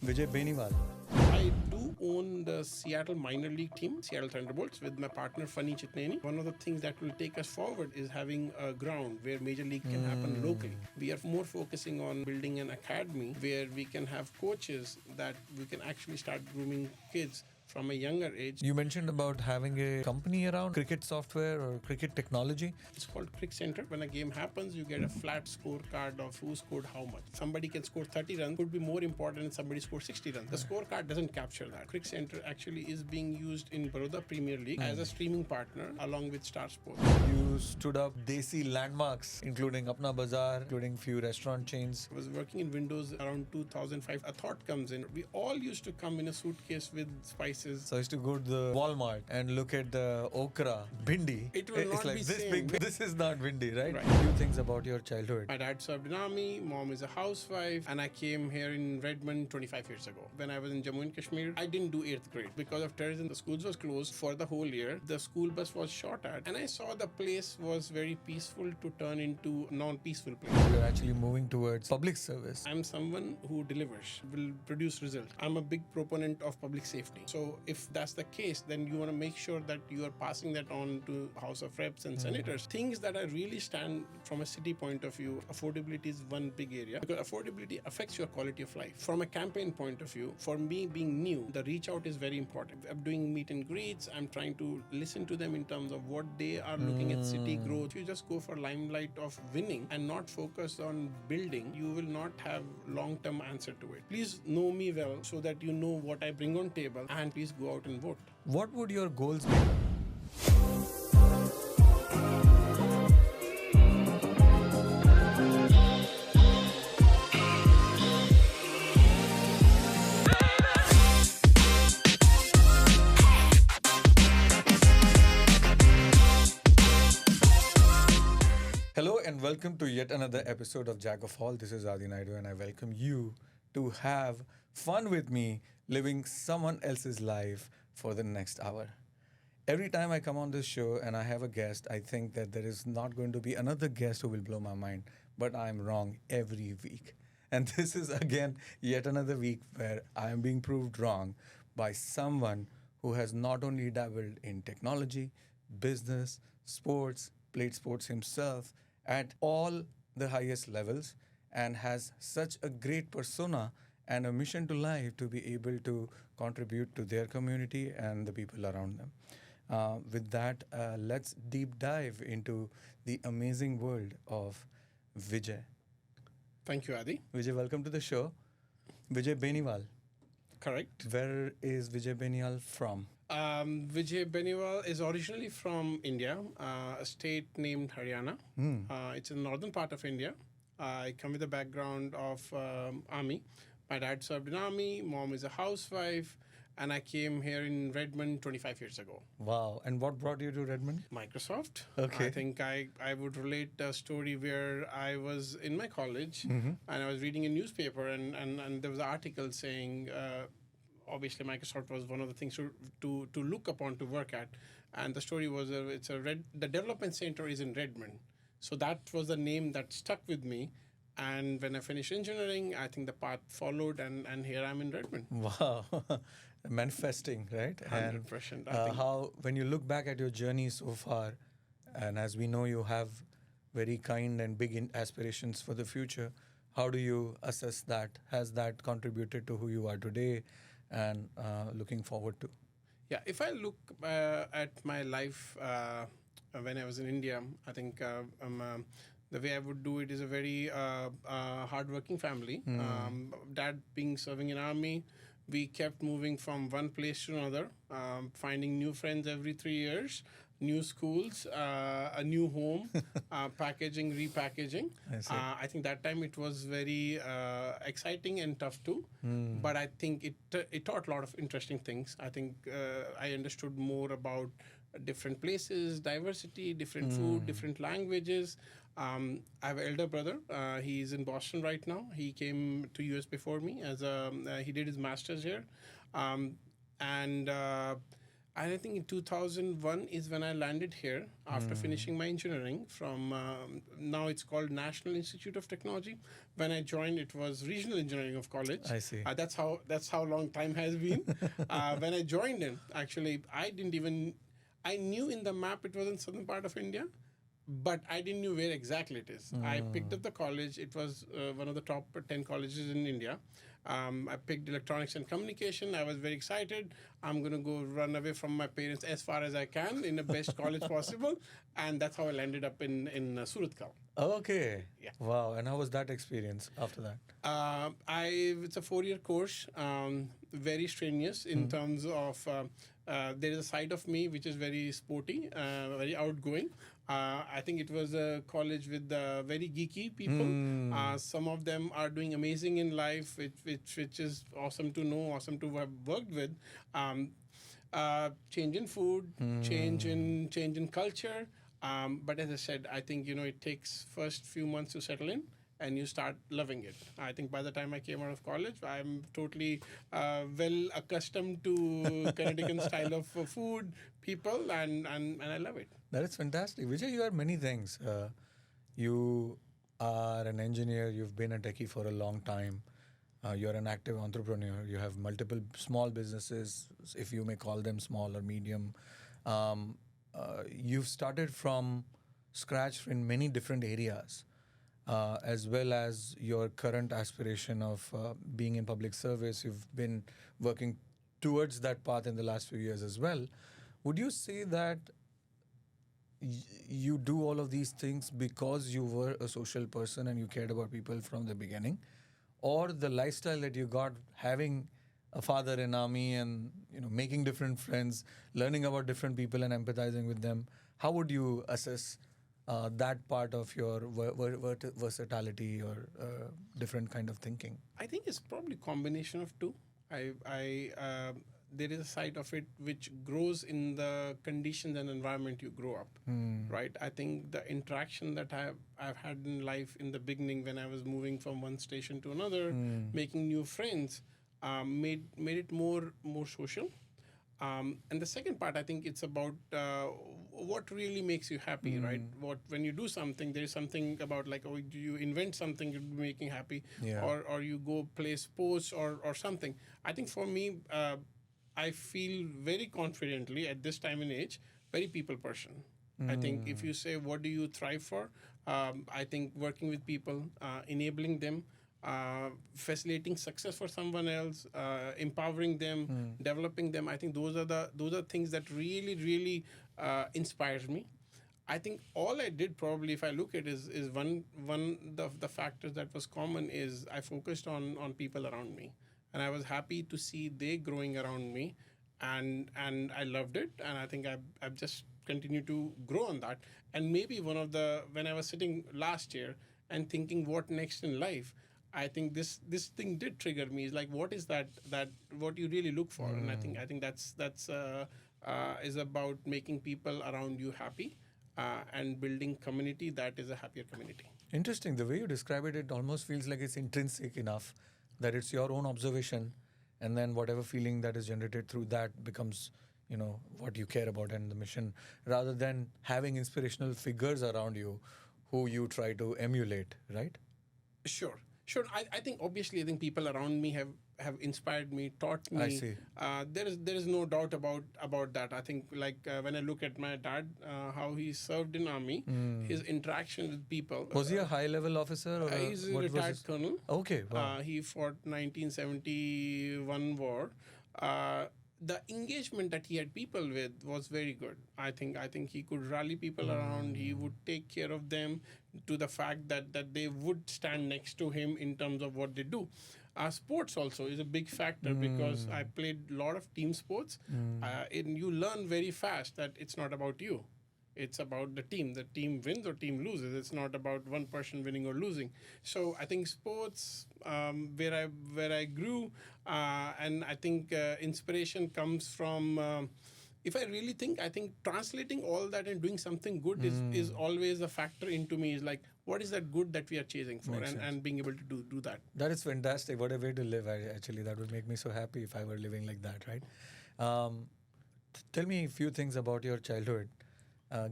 Vijay Beniwal. I do own the Seattle minor league team, Seattle Thunderbolts, with my partner Funny Chitneni. One of the things that will take us forward is having a ground where major league can happen locally. We are more focusing on building an academy where we can have coaches that we can actually start grooming kids from a younger age. You mentioned about having a company around cricket software or cricket technology. It's called Cricket Center. When a game happens, you get a flat scorecard of who scored how much. Somebody can score 30 runs, could be more important than somebody scores 60 runs. The scorecard doesn't capture that. Cricket Center actually is being used in Baroda Premier League as a streaming partner along with Star Sports. You stood up Desi landmarks, including Apna Bazar, including few restaurant chains. I was working in Windows around 2005. A thought comes in. We all used to come in a suitcase with spices. So I used to go to the Walmart and look at the okra, bindi. It will It's not like be this same. big. This is not bindi, right? Right. Few things about your childhood. My dad served in army, mom is a housewife, and I came here in Redmond 25 years ago. When I was in Jammu and Kashmir, I didn't do 8th grade. Because of terrorism, the schools was closed for the whole year. The school bus was shot at, and I saw the place was very peaceful to turn into non-peaceful place. You're actually moving towards public service. I'm someone who delivers, will produce results. I'm a big proponent of public safety. So if that's the case, then you want to make sure that you are passing that on to House of Reps and Senators. Things that I really stand from a city point of view, affordability is one big area because affordability affects your quality of life. From a campaign point of view, for me being new, the reach out is very important. I'm doing meet and greets. I'm trying to listen to them in terms of what they are looking at city growth. You just go for limelight of winning and not focus on building, you will not have long-term answer to it. Please know me well so that you know what I bring on table, and please go out and vote. What would your goals be? Hello and welcome to yet another episode of Jack of All. This is Adi Naidu and I welcome you to have fun with me living someone else's life for the next hour. Every time I come on this show and I have a guest, I think that there is not going to be another guest who will blow my mind, but I'm wrong every week. And this is again yet another week where I am being proved wrong by someone who has not only dabbled in technology, business, sports, played sports himself at all the highest levels, and has such a great persona and a mission to life to be able to contribute to their community and the people around them. With that, let's deep dive into the amazing world of Vijay. Thank you, Adi. Vijay, welcome to the show. Vijay Beniwal. Correct. Where is Vijay Beniwal from? Vijay Beniwal is originally from India, a state named Haryana. It's in the northern part of India. I come with a background of army. My dad served in army, mom is a housewife, and I came here in Redmond 25 years ago. Wow. And what brought you to Redmond? Microsoft. Okay. I think I would relate a story where I was in my college and I was reading a newspaper and there was an article saying obviously Microsoft was one of the things to look upon to work at, and the story was the development center is in Redmond, so that was the name that stuck with me. And when I finished engineering, I think the path followed, and here I'm in Redmond. Wow. Manifesting, right? 100%. And I think. how, when you look back at your journey so far, and as we know, you have very kind and big aspirations for the future, how do you assess that? Has that contributed to who you are today and looking forward to? Yeah, if I look at my life when I was in India, I think the way I would do it is a very hardworking family. Dad being serving in army, we kept moving from one place to another, finding new friends every 3 years, new schools, a new home, packaging, repackaging. I think that time it was very exciting and tough too. But I think it taught a lot of interesting things. I think I understood more about different places, diversity, different food, different languages. I have an elder brother. He's in Boston right now. He came to US before me. He did his master's here. And I think in 2001 is when I landed here after finishing my engineering from, now it's called National Institute of Technology. When I joined, it was Regional Engineering of College. I see. That's how long time has been. When I joined in, actually, I knew in the map it was in southern part of India, but I didn't know where exactly it is. I picked up the college. It was one of the top 10 colleges in India. I picked electronics and communication. I was very excited. I'm going to go run away from my parents as far as I can in the best college possible. And that's how I landed up in Suratkal. Okay. Yeah. Wow. And how was that experience after that? It's a 4-year course, very strenuous in terms of there is a side of me which is very sporty, very outgoing. I think it was a college with very geeky people. Some of them are doing amazing in life, which is awesome to know, awesome to have worked with. Change in food, change in culture. But as I said, I think it takes first few months to settle in, and you start loving it. I think by the time I came out of college, I'm totally well accustomed to Canadian style of food, people, and I love it. That is fantastic. Vijay, you are many things. You are an engineer. You've been a techie for a long time. You're an active entrepreneur. You have multiple small businesses, if you may call them small or medium. You've started from scratch in many different areas, as well as your current aspiration of being in public service. You've been working towards that path in the last few years as well. Would you say that you do all of these things because you were a social person and you cared about people from the beginning, or the lifestyle that you got having a father in army and making different friends, learning about different people and empathizing with them? How would you assess that part of your versatility or different kind of thinking? I think it's probably combination of two. There is a side of it which grows in the conditions and environment you grow up, right? I think the interaction that I've had in life in the beginning when I was moving from one station to another, making new friends, made it more social. And the second part, I think it's about what really makes you happy, right? When you do something, there is something about like, oh, do you invent something you'll be making happy, or you go play sports or something. I think for me, I feel very confidently at this time and age, very people person. I think if you say, what do you thrive for? I think working with people, enabling them, facilitating success for someone else, empowering them, developing them. I think those are things that really inspires me. I think all I did probably, if I look at it, is one of the factors that was common is I focused on people around me, and I was happy to see they growing around me, and I loved it, and I think I've just continued to grow on that. And maybe when I was sitting last year and thinking what next in life, I think this thing did trigger me. It's like, what is that what you really look for? And I think that's is about making people around you happy, and building community that is a happier community. Interesting. The way you describe it, it almost feels like it's intrinsic enough that it's your own observation, and then whatever feeling that is generated through that becomes, what you care about and the mission, rather than having inspirational figures around you who you try to emulate, right? Sure. I think obviously people around me have inspired me, taught me. I see. There is no doubt about that. I think when I look at my dad, how he served in army, his interaction with people. Was he a high level officer or he's a retired colonel. Okay. Wow. He fought 1971 war. The engagement that he had people with was very good. I think he could rally people around. He would take care of them, to the fact that they would stand next to him in terms of what they do. Sports also is a big factor, because I played a lot of team sports. And you learn very fast that it's not about you. It's about the team. The team wins or team loses. It's not about one person winning or losing. So I think sports, where I grew, and I think inspiration comes from. If I really think, I think translating all that and doing something good is always a factor into me. Is like, what is that good that we are chasing for, and being able to do that. That is fantastic. What a way to live. Actually, that would make me so happy if I were living like that, right? tell me a few things about your childhood.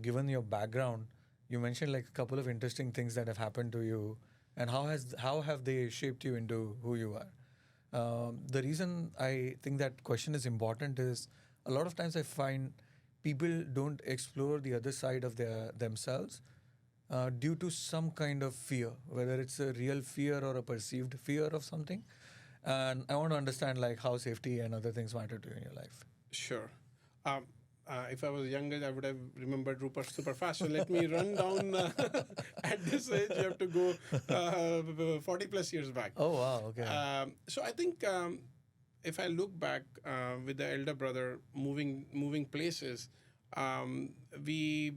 Given your background, you mentioned like a couple of interesting things that have happened to you, and how have they shaped you into who you are? The reason I think that question is important is a lot of times I find people don't explore the other side of themselves due to some kind of fear, whether it's a real fear or a perceived fear of something. And I want to understand like how safety and other things matter to you in your life. Sure. Um, if I was younger, I would have remembered Rupert super fast. So let me run down. At this age, you have to go 40 plus years back. Oh wow, okay. So I think if I look back with the elder brother moving places, um, we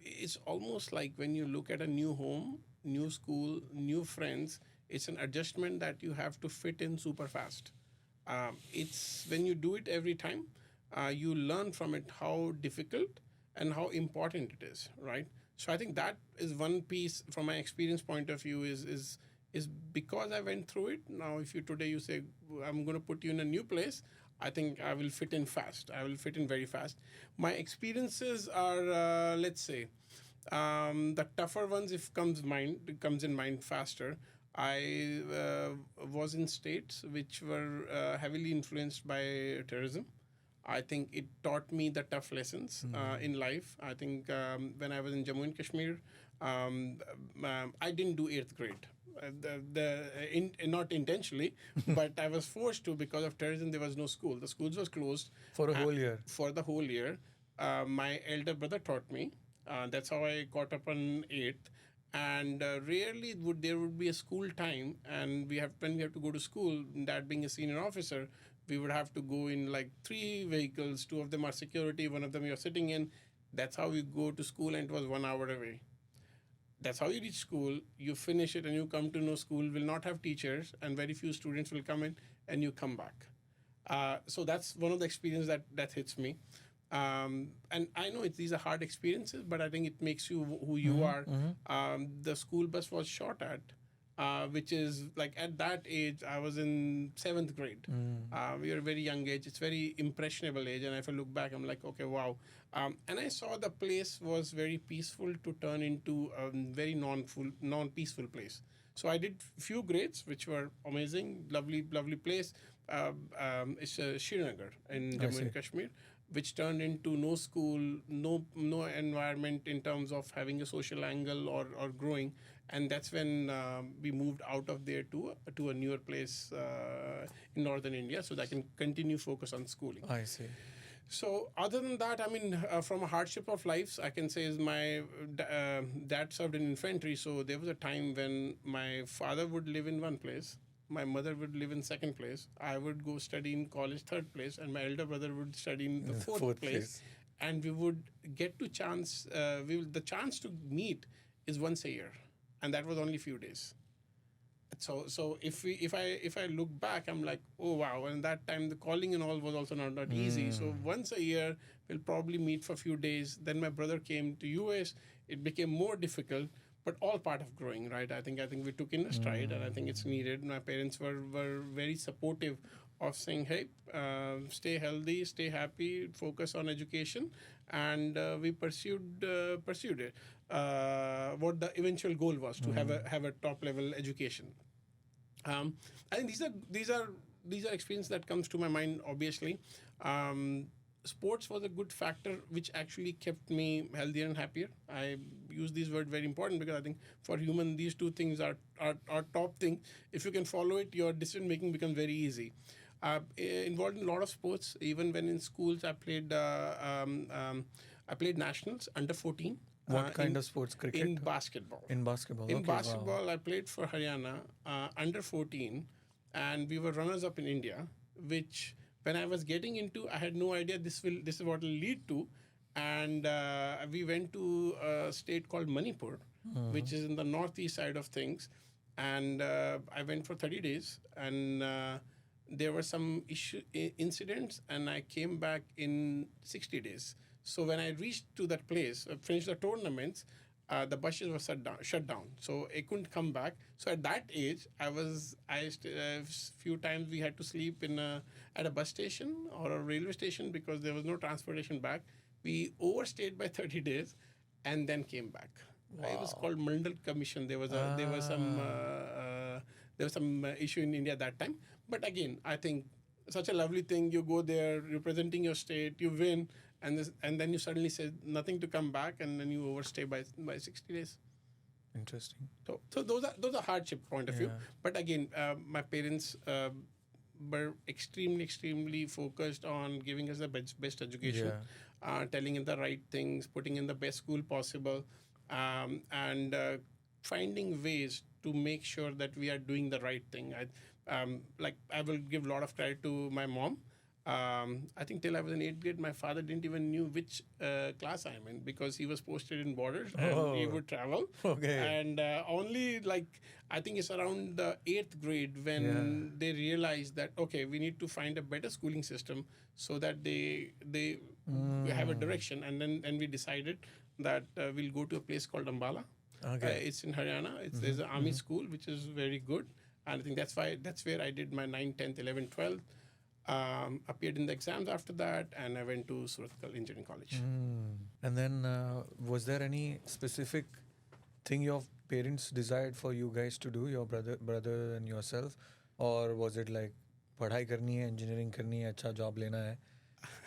it's almost like when you look at a new home, new school, new friends. It's an adjustment that you have to fit in super fast. It's when you do it every time, you learn from it how difficult and how important it is, right? So I think that is one piece from my experience point of view is because I went through it. Now, if you today you say I'm going to put you in a new place, I think I will fit in fast. I will fit in very fast. My experiences are, let's say, the tougher ones if comes in mind faster. I was in states which were heavily influenced by terrorism. I think it taught me the tough lessons in life. I think when I was in Jammu and Kashmir, I didn't do eighth grade. Not intentionally, but I was forced to because of terrorism. There was no school. The schools was closed For a whole year. for the whole year. My elder brother taught me. That's how I caught up on eighth. And rarely would there would be a school time, and when we have to go to school. That being a senior officer, we would have to go in like three vehicles. Two of them are security, one of them you're sitting in. That's how we go to school, and it was 1 hour away. That's how you reach school. You finish it, and you come to know school will not have teachers, and very few students will come in, and you come back. So that's one of the experiences that hits me. And I know these are hard experiences, but I think it makes you who you are. The school bus was shot at, which is like at that age, I was in seventh grade. We are a very young age. It's very impressionable age. And if I look back, I'm like, okay, wow. And I saw the place was very peaceful to turn into a very non-peaceful place. So I did few grades, which were amazing, lovely place. It's Srinagar in Jammu and Kashmir, which turned into no school, no environment in terms of having a social angle or growing, and that's when we moved out of there to a newer place in northern India, so that I can continue focus on schooling. I see. So other than that, I mean, from a hardship of lives, I can say is my dad served in infantry, so there was a time when my father would live in one place, my mother would live in second place, I would go study in college third place, and my elder brother would study in the fourth place. And we would get to chance, the chance to meet is once a year, and that was only few days. So if I look back, I'm like, oh wow, and that time the calling and all was also not easy. So once a year we'll probably meet for a few days. Then my brother came to US. It became more difficult, but all part of growing, right? I think we took in a stride, and I think it's needed. My parents were very supportive of saying, hey, stay healthy, stay happy, focus on education, and we pursued it. What the eventual goal was to have a top level education. I think these are experiences that comes to my mind. Obviously, sports was a good factor which actually kept me healthier and happier. I use these words very important because I think for human these two things are top thing. If you can follow it, your decision making becomes very easy. Involved in a lot of sports. Even when in schools, I played nationals under 14. What kind of sports? Cricket? In basketball. In basketball. In Okay, basketball, wow. I played for Haryana under 14, and we were runners up in India. Which when I was getting into, I had no idea this is what will lead to, and we went to a state called Manipur, which is in the northeast side of things, and I went for 30 days, and there were some incidents, and I came back in 60 days. So when I reached to that place, finished the tournaments, the buses were shut down. So I couldn't come back. So at that age, few times we had to sleep at a bus station or a railway station because there was no transportation back. We overstayed by 30 days and then came back. It was called Mandal Commission. There was some issue in India that time. But again, I think such a lovely thing. You go there representing your state, you win, and then you suddenly say nothing to come back, and then you overstay by 60 days. Interesting. So those are hardship point of view. But again, my parents were extremely focused on giving us the best education, telling in the right things, putting in the best school possible, and finding ways to make sure that we are doing the right thing. I will give a lot of credit to my mom. I think till I was in 8th grade, my father didn't even knew which class I'm in because he was posted in borders and he would travel. Okay. And only I think it's around the 8th grade when they realized that, okay, we need to find a better schooling system so that they have a direction. And then we decided that we'll go to a place called Ambala. Okay. It's in Haryana. There's an army school, which is very good. And I think that's where I did my 9th, 10th, 11th, 12th. Appeared in the exams after that, and I went to Surathkal Engineering College. And then was there any specific thing your parents desired for you guys to do, your brother and yourself? Or was it like, padhai karni hai, engineering karni hai, acha job lena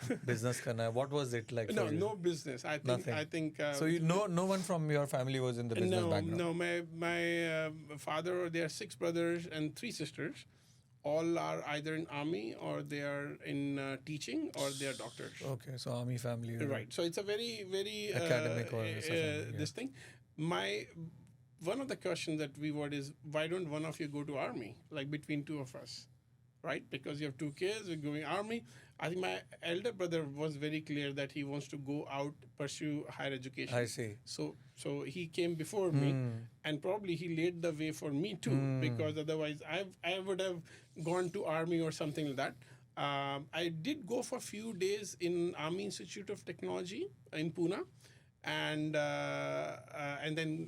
hai, business karna hai? What was it like for you? No business. Nothing. So no one from your family was in the business background? No, my father, there are 6 brothers and 3 sisters. All are either in army or they are in teaching or they are doctors. Okay, so army family. Right. So it's a very academic or this thing. One of the questions that we would is, why don't one of you go to army? Like between 2 of us, right? Because you have 2 kids, we're going army. I think my elder brother was very clear that he wants to go out, pursue higher education. I see. So he came before me, and probably he laid the way for me too, because otherwise I would have gone to army or something like that. I did go for a few days in Army Institute of Technology in Pune, and then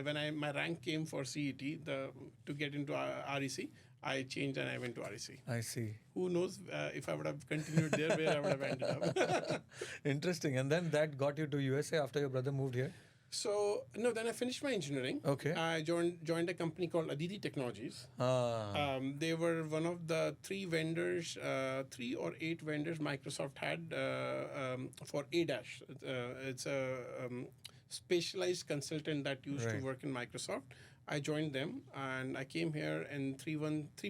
when my rank came for CET to get into REC, I changed and I went to REC. I see. Who knows if I would have continued there, where I would have ended up. Interesting. And then that got you to USA after your brother moved here? So, no, then I finished my engineering. Okay. I joined a company called Aditi Technologies. They were one of the 3 vendors, 3 or 8 vendors Microsoft had for ADAS. It's a specialized consultant that used to work in Microsoft. I joined them and I came here, and 3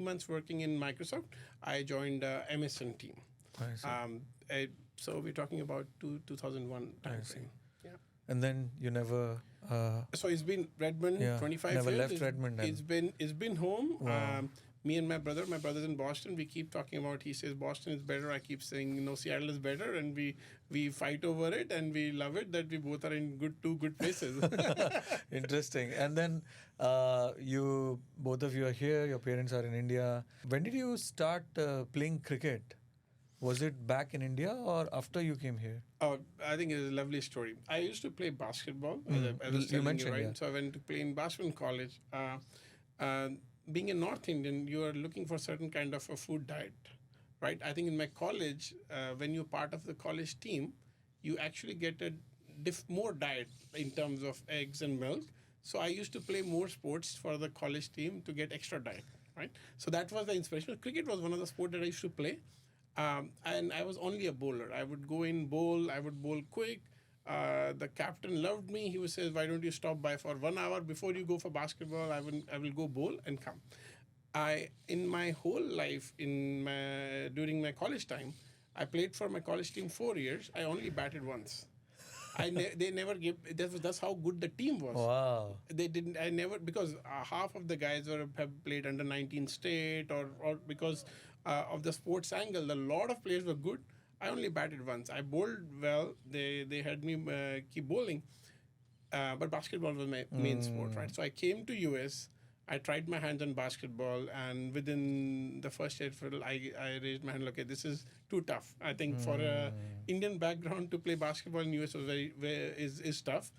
months working in Microsoft, I joined MSN team. I see. So we're talking about 2001 time frame. Yeah. And then you never... So it's been Redmond, 25 never years. Left Redmond. It's been home. Wow. Me and my brother's in Boston. We keep talking about, he says Boston is better. I keep saying, no, Seattle is better. And we fight over it, and we love it that we both are in two good places. Interesting. And then both of you are here, your parents are in India. When did you start playing cricket? Was it back in India or after you came here? Oh, I think it's a lovely story. I used to play basketball. As I was you mentioned, right? Yeah. So I went to play in basketball college. Being a North Indian, you are looking for certain kind of a food diet, right? I think in my college, when you're part of the college team, you actually get a more diet in terms of eggs and milk. So I used to play more sports for the college team to get extra diet, right? So that was the inspiration. Cricket was one of the sports that I used to play. And I was only a bowler. I would go in, bowl, I would bowl quick. The captain loved me. He would say, why don't you stop by for 1 hour before you go for basketball? I will go bowl and come. In my whole life, during my college time, I played for my college team 4 years. I only batted once. They never gave. That's how good the team was. Wow. They didn't. I never, because half of the guys have played under 19 state or because of the sports angle. A lot of players were good. I only batted once. I bowled well. They had me keep bowling, but basketball was my main sport, right? So I came to US. I tried my hands on basketball, and within the first year, I raised my hand. Okay, this is too tough. I think for a Indian background to play basketball in US was is tough.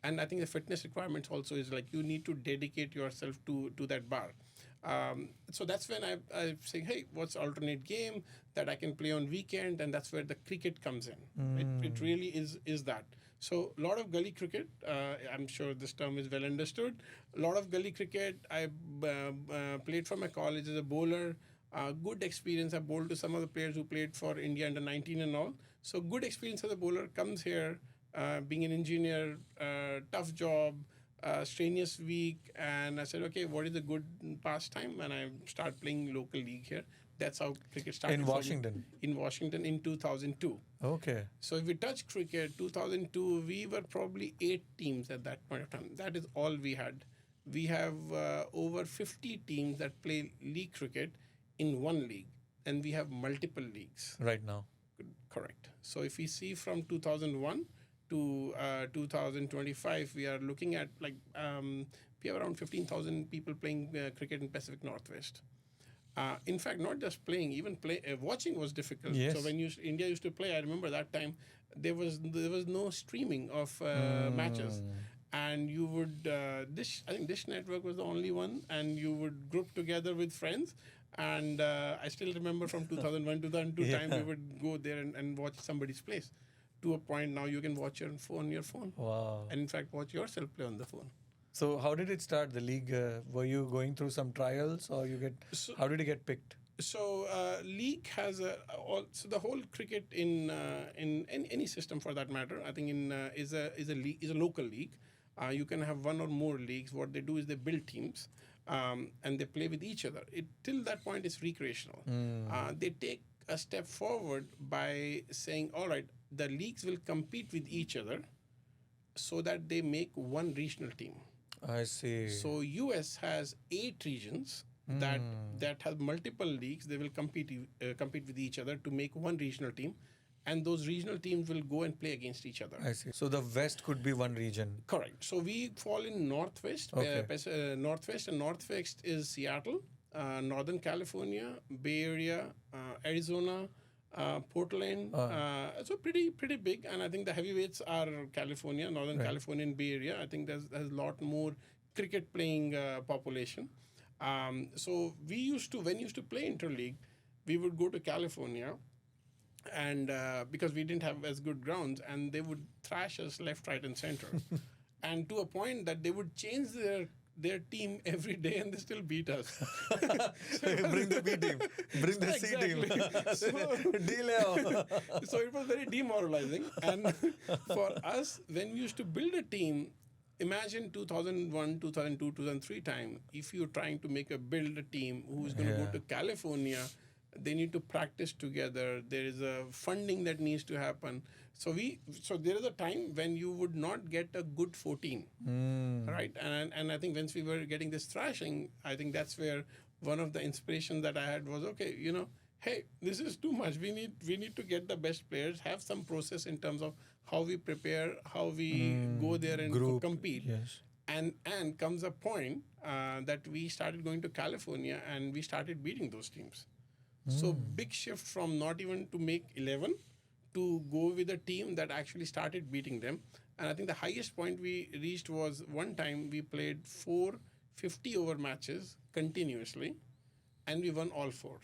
and I think the fitness requirements also is like you need to dedicate yourself to that bar. So that's when I say, hey, what's alternate game that I can play on weekend, and that's where the cricket comes in. It really is that. So a lot of gully cricket. I'm sure this term is well understood. A lot of gully cricket. I played for my college as a bowler. Good experience. I bowled to some of the players who played for India under 19 and all. So good experience as a bowler comes here. Being an engineer, tough job, strenuous week, and I said, okay, what is a good pastime? And I start playing local league here. That's how cricket started. In Washington? In Washington in 2002. Okay. So if we touch cricket, 2002, we were probably 8 teams at that point of time. That is all we had. We have over 50 teams that play league cricket in one league, and we have multiple leagues. Right now. Correct. So if we see from 2001 to 2025, we are looking at we have around 15,000 people playing cricket in Pacific Northwest. In fact, not just playing, even watching was difficult. Yes. So when India used to play, I remember that time there was no streaming of matches, and you would I think Dish Network was the only one, and you would group together with friends. And I still remember from 2001 to 2002 time we would go there and watch somebody's place. To a point now you can watch your phone. Wow. And in fact watch yourself play on the phone. So how did it start, the league? Were you going through some trials, or how did you get picked? So league has so the whole cricket in any system for that matter, I think is a local league. You can have one or more leagues. What they do is they build teams. And they play with each other. Till that point, it's recreational. They take a step forward by saying, all right, the leagues will compete with each other so that they make one regional team. I see. So US has 8 regions that have multiple leagues. They will compete with each other to make one regional team. And those regional teams will go and play against each other. I see. So the West could be one region. Correct. So we fall in Northwest. Northwest, and Northwest is Seattle, Northern California, Bay Area, Arizona, Portland. So pretty big. And I think the heavyweights are California, Northern California and Bay Area. I think there's a lot more cricket playing population. So when we used to play interleague, we would go to California. And because we didn't have as good grounds, and they would thrash us left, right, and center, and to a point that they would change their team every day, and they still beat us. Bring the B team, bring the C team. So it was very demoralizing. And for us, when we used to build a team, imagine 2001, 2002, 2003 time. If you're trying to build a team who's going to go to California. They need to practice together. There is a funding that needs to happen. So there is a time when you would not get a good 14, right? And I think once we were getting this thrashing, I think that's where one of the inspirations that I had was, okay, hey, this is too much. We need to get the best players, have some process in terms of how we prepare, how we go there and compete. Yes. And comes a point that we started going to California and we started beating those teams. So big shift from not even to make 11 to go with a team that actually started beating them. And I think the highest point we reached was one time we played 4 50-over matches continuously, and we won all 4.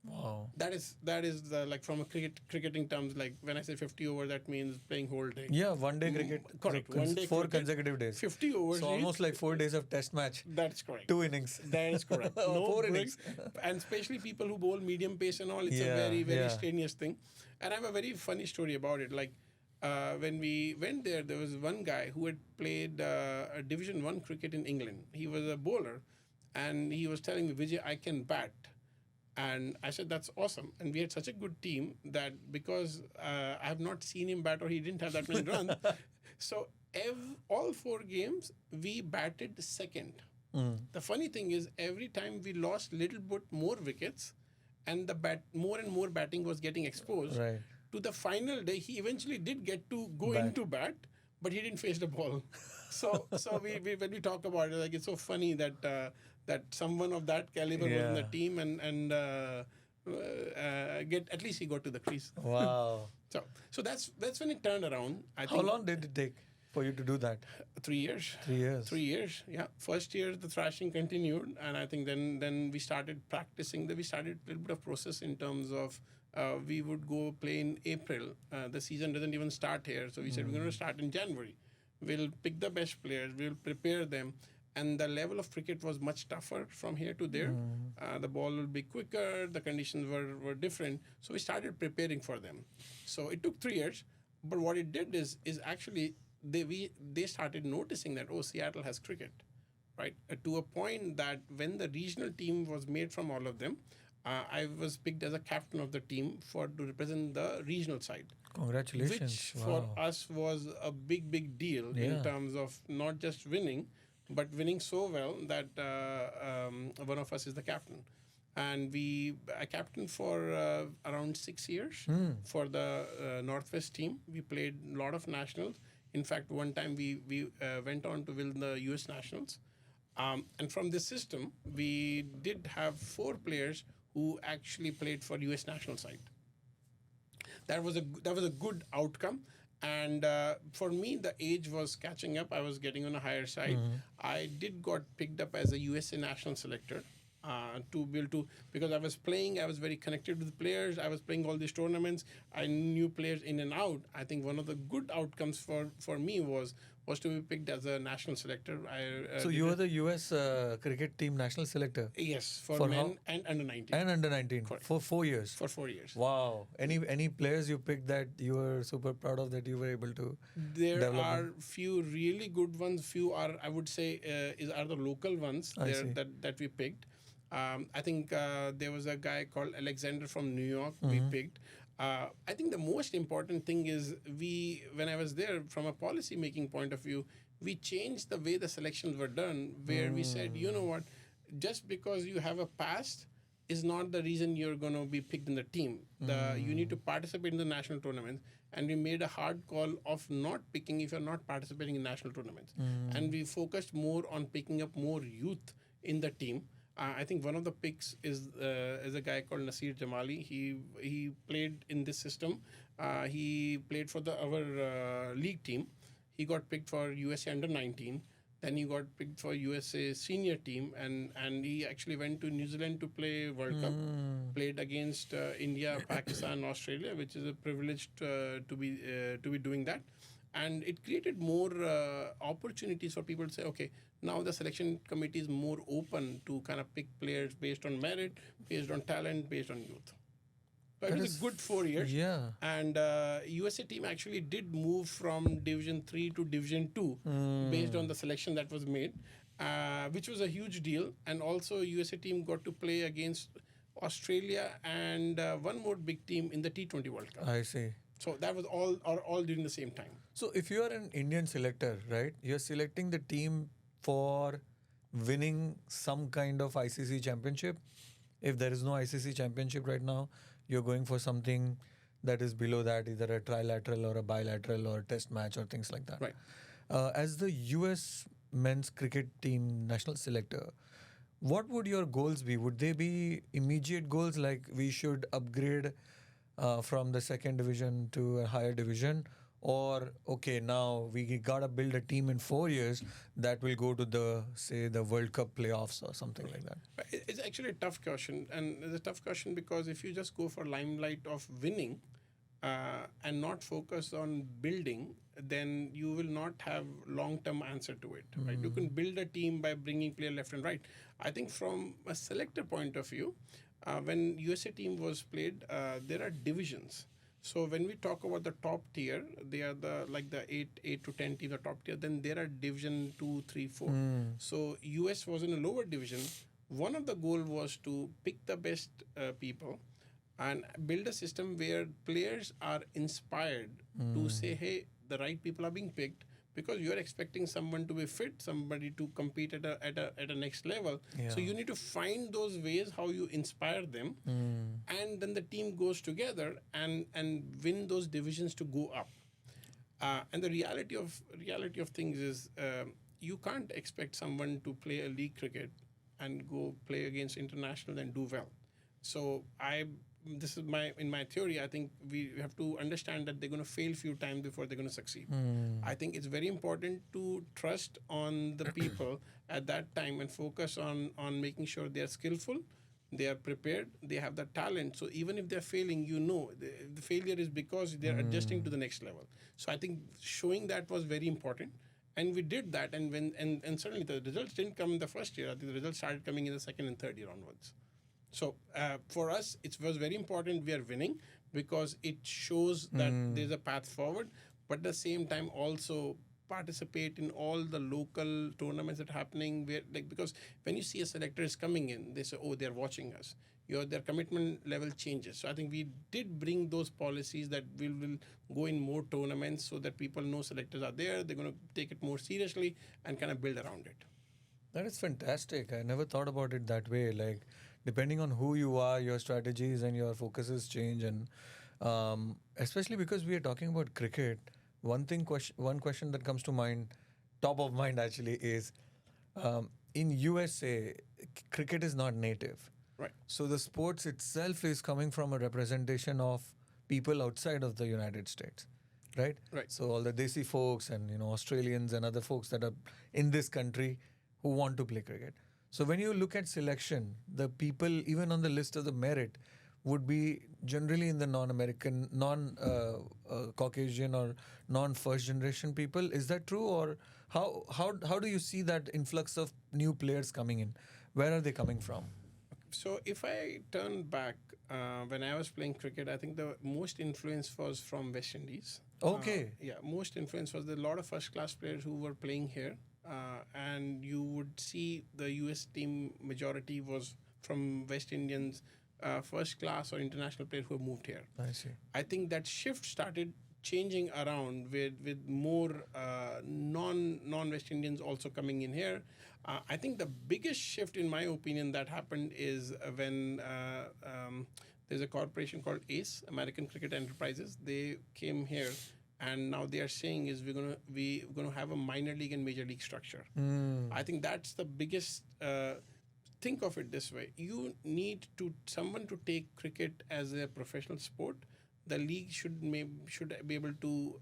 Wow. That is the, like from a cricketing terms, like when I say 50 over, that means playing whole day. Yeah, one day cricket. Correct. So 1 day 4 cricket, consecutive days. 50 overs. So almost like 4 days of test match. That's correct. 2 innings. That is correct. No 4 innings. And especially people who bowl medium pace and all, it's a very, very strenuous thing. And I have a very funny story about it. Like when we went there was one guy who had played a Division 1 cricket in England. He was a bowler, and he was telling me, Vijay, I can bat. And I said, that's awesome. And we had such a good team that because I have not seen him bat, or he didn't have that many runs. So all 4 games, we batted second. The funny thing is, every time we lost little bit more wickets, and the more and more batting was getting exposed. Right. To the final day, he eventually did get to go into bat, but he didn't face the ball. So we when we talk about it, like, it's so funny that that someone of that caliber was in the team and at least he got to the crease. Wow. So that's when it turned around. I think. How long did it take? for you to do that? 3 years. 3 years. 3 years, yeah. First year the thrashing continued, and I think then we started practicing. Then we started a little bit of process in terms of we would go play in April. The season doesn't even start here, so we said we're going to start in January. We'll pick the best players. We'll prepare them. And the level of cricket was much tougher from here to there. The ball will be quicker. The conditions were different. So we started preparing for them. So it took 3 years. But what it did is actually they started noticing that, Seattle has cricket, right? To a point that when the regional team was made from all of them, I was picked as a captain of the team to represent the regional side. Congratulations. Which Wow. for us was a big deal in terms of not just winning, but winning so well that one of us is the captain. And I captained for around 6 years for the Northwest team. We played a lot of nationals. In fact, one time we went on to win the US Nationals. And from this system, we did have 4 players who actually played for US national side. That was a good outcome. And for me, the age was catching up. I was getting on a higher side. I got picked up as a USA national selector to be able to, because I was very connected with the players. I was playing all these tournaments. I knew players in and out. I think one of the good outcomes for me was to be picked as a national selector. So you were the US cricket team national selector? Yes, for men how? and under 19. And under 19 Correct. for 4 years. For 4 years. Wow. Any players you picked that you were super proud of that you were able to There develop are them? few really good ones. Few are, I would say, are the local ones I see. that we picked. I think there was a guy called Alexander from New York we picked. I think the most important thing is when I was there, from a policy making point of view, we changed the way the selections were done, where we said, you know what, just because you have a past is not the reason you're going to be picked in the team. You need to participate in the national tournaments. And we made a hard call of not picking if you're not participating in national tournaments. And we focused more on picking up more youth in the team. I think one of the picks is a guy called Nasir Jamali. He played in this system. He played for our league team. He got picked for USA under 19. Then he got picked for USA senior team, and he actually went to New Zealand to play World Cup. Played against India, Pakistan, Australia, which is a privilege to be doing that. And it created more opportunities for people to say, okay, now the selection committee is more open to kind of pick players based on merit, based on talent, based on youth. So it was a good 4 years. Yeah. And USA team actually did move from Division 3 to Division 2 based on the selection that was made, which was a huge deal. And also USA team got to play against Australia and one more big team in the T20 World Cup. I see. So that was all during the same time. So if you are an Indian selector, right, you're selecting the team for winning some kind of ICC championship. If there is no ICC championship right now, you're going for something that is below that, either a trilateral or a bilateral or a test match or things like that. Right. As the US men's cricket team national selector, what would your goals be? Would they be immediate goals like we should upgrade from the second division to a higher division? Or, okay, now we gotta build a team in 4 years that will go to the World Cup playoffs or something like that? It's actually a tough question. And it's a tough question because if you just go for limelight of winning and not focus on building, then you will not have long-term answer to it. Right? You can build a team by bringing player left and right. I think from a selector point of view, when USA team was played, there are divisions. So when we talk about the top tier, they are the 8 to 10 teams, the top tier. Then there are division 2, 3, 4. So US was in a lower division. One of the goal was to pick the best people and build a system where players are inspired to say, hey, the right people are being picked, because you are expecting someone to be fit, somebody to compete at a next level. Yeah. So you need to find those ways how you inspire them, and then the team goes together and win those divisions to go up. And the reality of things is you can't expect someone to play a league cricket and go play against international and do well. So this is in my theory. I think we have to understand that they're going to fail few times before they're going to succeed. I think it's very important to trust on the people at that time and focus on making sure they are skillful, they are prepared, they have the talent. So even if they're failing, the failure is because they're adjusting to the next level. So I think showing that was very important. And we did that, and certainly the results didn't come in the first year. I think the results started coming in the second and third year onwards. So for us, it was very important we are winning because it shows that there's a path forward, but at the same time also participate in all the local tournaments that are happening. Where, like, because when you see a selector is coming in, they say, oh, they're watching us. Their commitment level changes. So I think we did bring those policies that we will go in more tournaments so that people know selectors are there. They're going to take it more seriously and kind of build around it. That is fantastic. I never thought about it that way. Like, depending on who you are, your strategies and your focuses change, and especially because we are talking about cricket. One question that comes to mind, top of mind actually, is in USA, cricket is not native. Right. So the sports itself is coming from a representation of people outside of the United States, right? Right. So all the Desi folks and Australians and other folks that are in this country who want to play cricket. So when you look at selection, the people even on the list of the merit would be generally in the non-American, non-Caucasian or non-first generation people. Is that true, or how do you see that influx of new players coming in? Where are they coming from? So if I turn back, when I was playing cricket, I think the most influence was from West Indies. Okay. Most influence was a lot of first class players who were playing here. And you would see the US team majority was from West Indians, first class or international players who have moved here. I see. I think that shift started changing around with more non West Indians also coming in here. I think the biggest shift, in my opinion, that happened is when there's a corporation called ACE, American Cricket Enterprises. They came here, and now they are saying is we're gonna have a minor league and major league structure. I think that's the biggest. Think of it this way: you need someone to take cricket as a professional sport. The league should be able to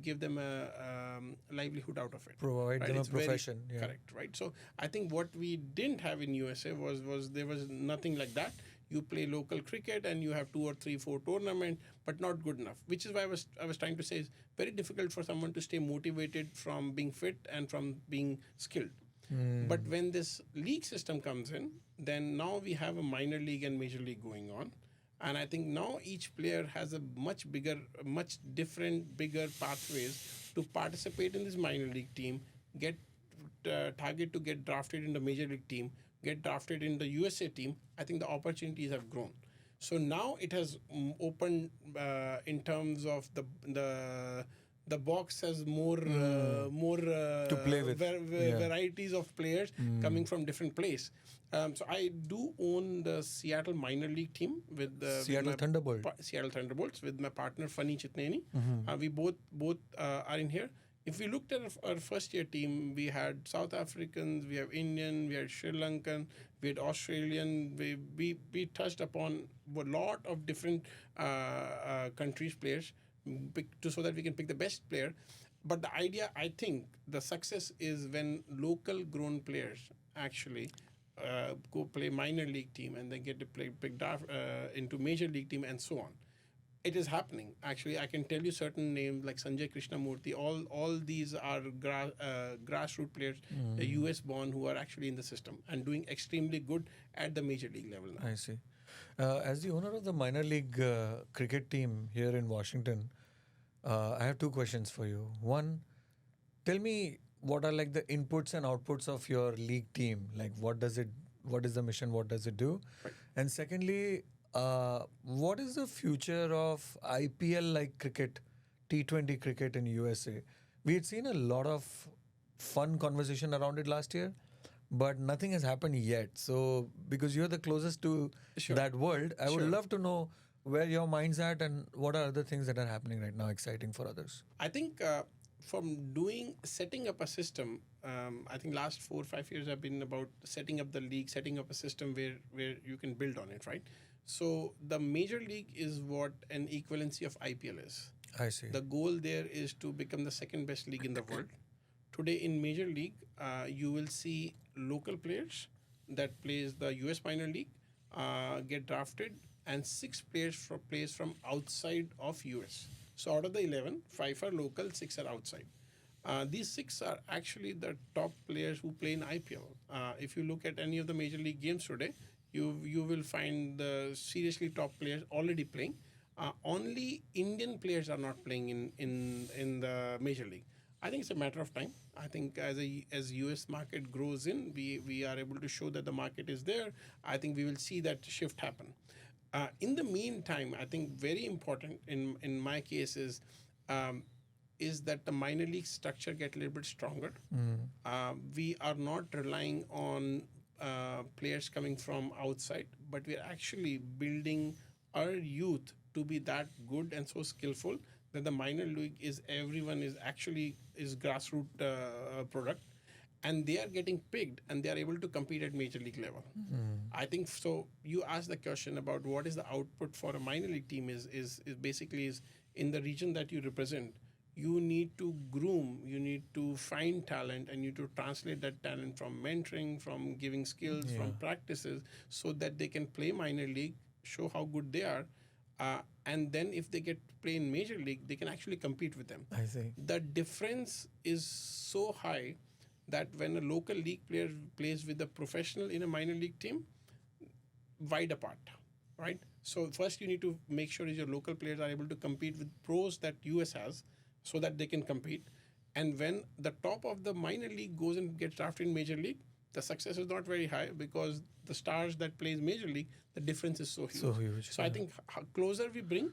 give them a livelihood out of it. Provide them a profession. Correct, right? So I think what we didn't have in USA was there was nothing like that. You play local cricket and you have 2 or 3, 4 tournaments, but not good enough. Which is why I was trying to say it's very difficult for someone to stay motivated from being fit and from being skilled. But when this league system comes in, then now we have a minor league and major league going on. And I think now each player has a much different, bigger pathways to participate in this minor league team, get target to get drafted in the major league team, get drafted in the USA team. I think the opportunities have grown. So now it has opened in terms of the box has more to play with varieties of players coming from different places. So I do own the Seattle minor league team with the Seattle Thunderbolts with my partner Fani Chitneni. We both are in here. If we looked at our first year team, we had South Africans, we have Indian, we had Sri Lankan, we had Australian. We touched upon a lot of different countries' players so that we can pick the best player. But the idea, I think, the success is when local grown players actually go play minor league team and then get to picked up into major league team and so on. It is happening. Actually, I can tell you certain names like Sanjay Krishnamurthy. All these are grassroots players, US born, who are actually in the system and doing extremely good at the major league level now. I see. As the owner of the minor league cricket team here in Washington, I have 2 questions for you. One, tell me what are like the inputs and outputs of your league team? Like what is the mission? What does it do? Right. And secondly, what is the future of IPL like cricket, T20 cricket in USA? We had seen a lot of fun conversation around it last year, but nothing has happened yet. So because you're the closest to that world, I would love to know where your mind's at and what are other things that are happening right now exciting for others. I think from setting up a system, I think last 4 or 5 years have been about setting up the league, setting up a system where you can build on it, right? So the major league is what an equivalency of IPL is. I see. The goal there is to become the second best league in the world. Today in major league, you will see local players that plays the US minor league get drafted, and six players plays from outside of US. So out of the 11, five are local, six are outside. These six are actually the top players who play in IPL. If you look at any of the major league games today, you will find the seriously top players already playing. Only Indian players are not playing in the major league. I think it's a matter of time. I think as US market grows in, we are able to show that the market is there. I think we will see that shift happen. In the meantime, I think very important in my case is that the minor league structure get a little bit stronger. We are not relying on players coming from outside, but we are actually building our youth to be that good and so skillful that the minor league is everyone is actually is grassroots product, and they are getting picked and they are able to compete at major league level. I think so. You asked the question about what is the output for a minor league team is basically is in the region that you represent. You need to groom, you need to find talent, and you need to translate that talent from mentoring, from giving skills, from practices, so that they can play minor league, show how good they are, and then if they get to play in major league, they can actually compete with them. I see. The difference is so high that when a local league player plays with a professional in a minor league team, wide apart, right? So first you need to make sure your local players are able to compete with pros that US has, so that they can compete. And when the top of the minor league goes and gets drafted in major league, the success is not very high because the stars that plays major league, the difference is so huge. So huge. So I think closer we bring,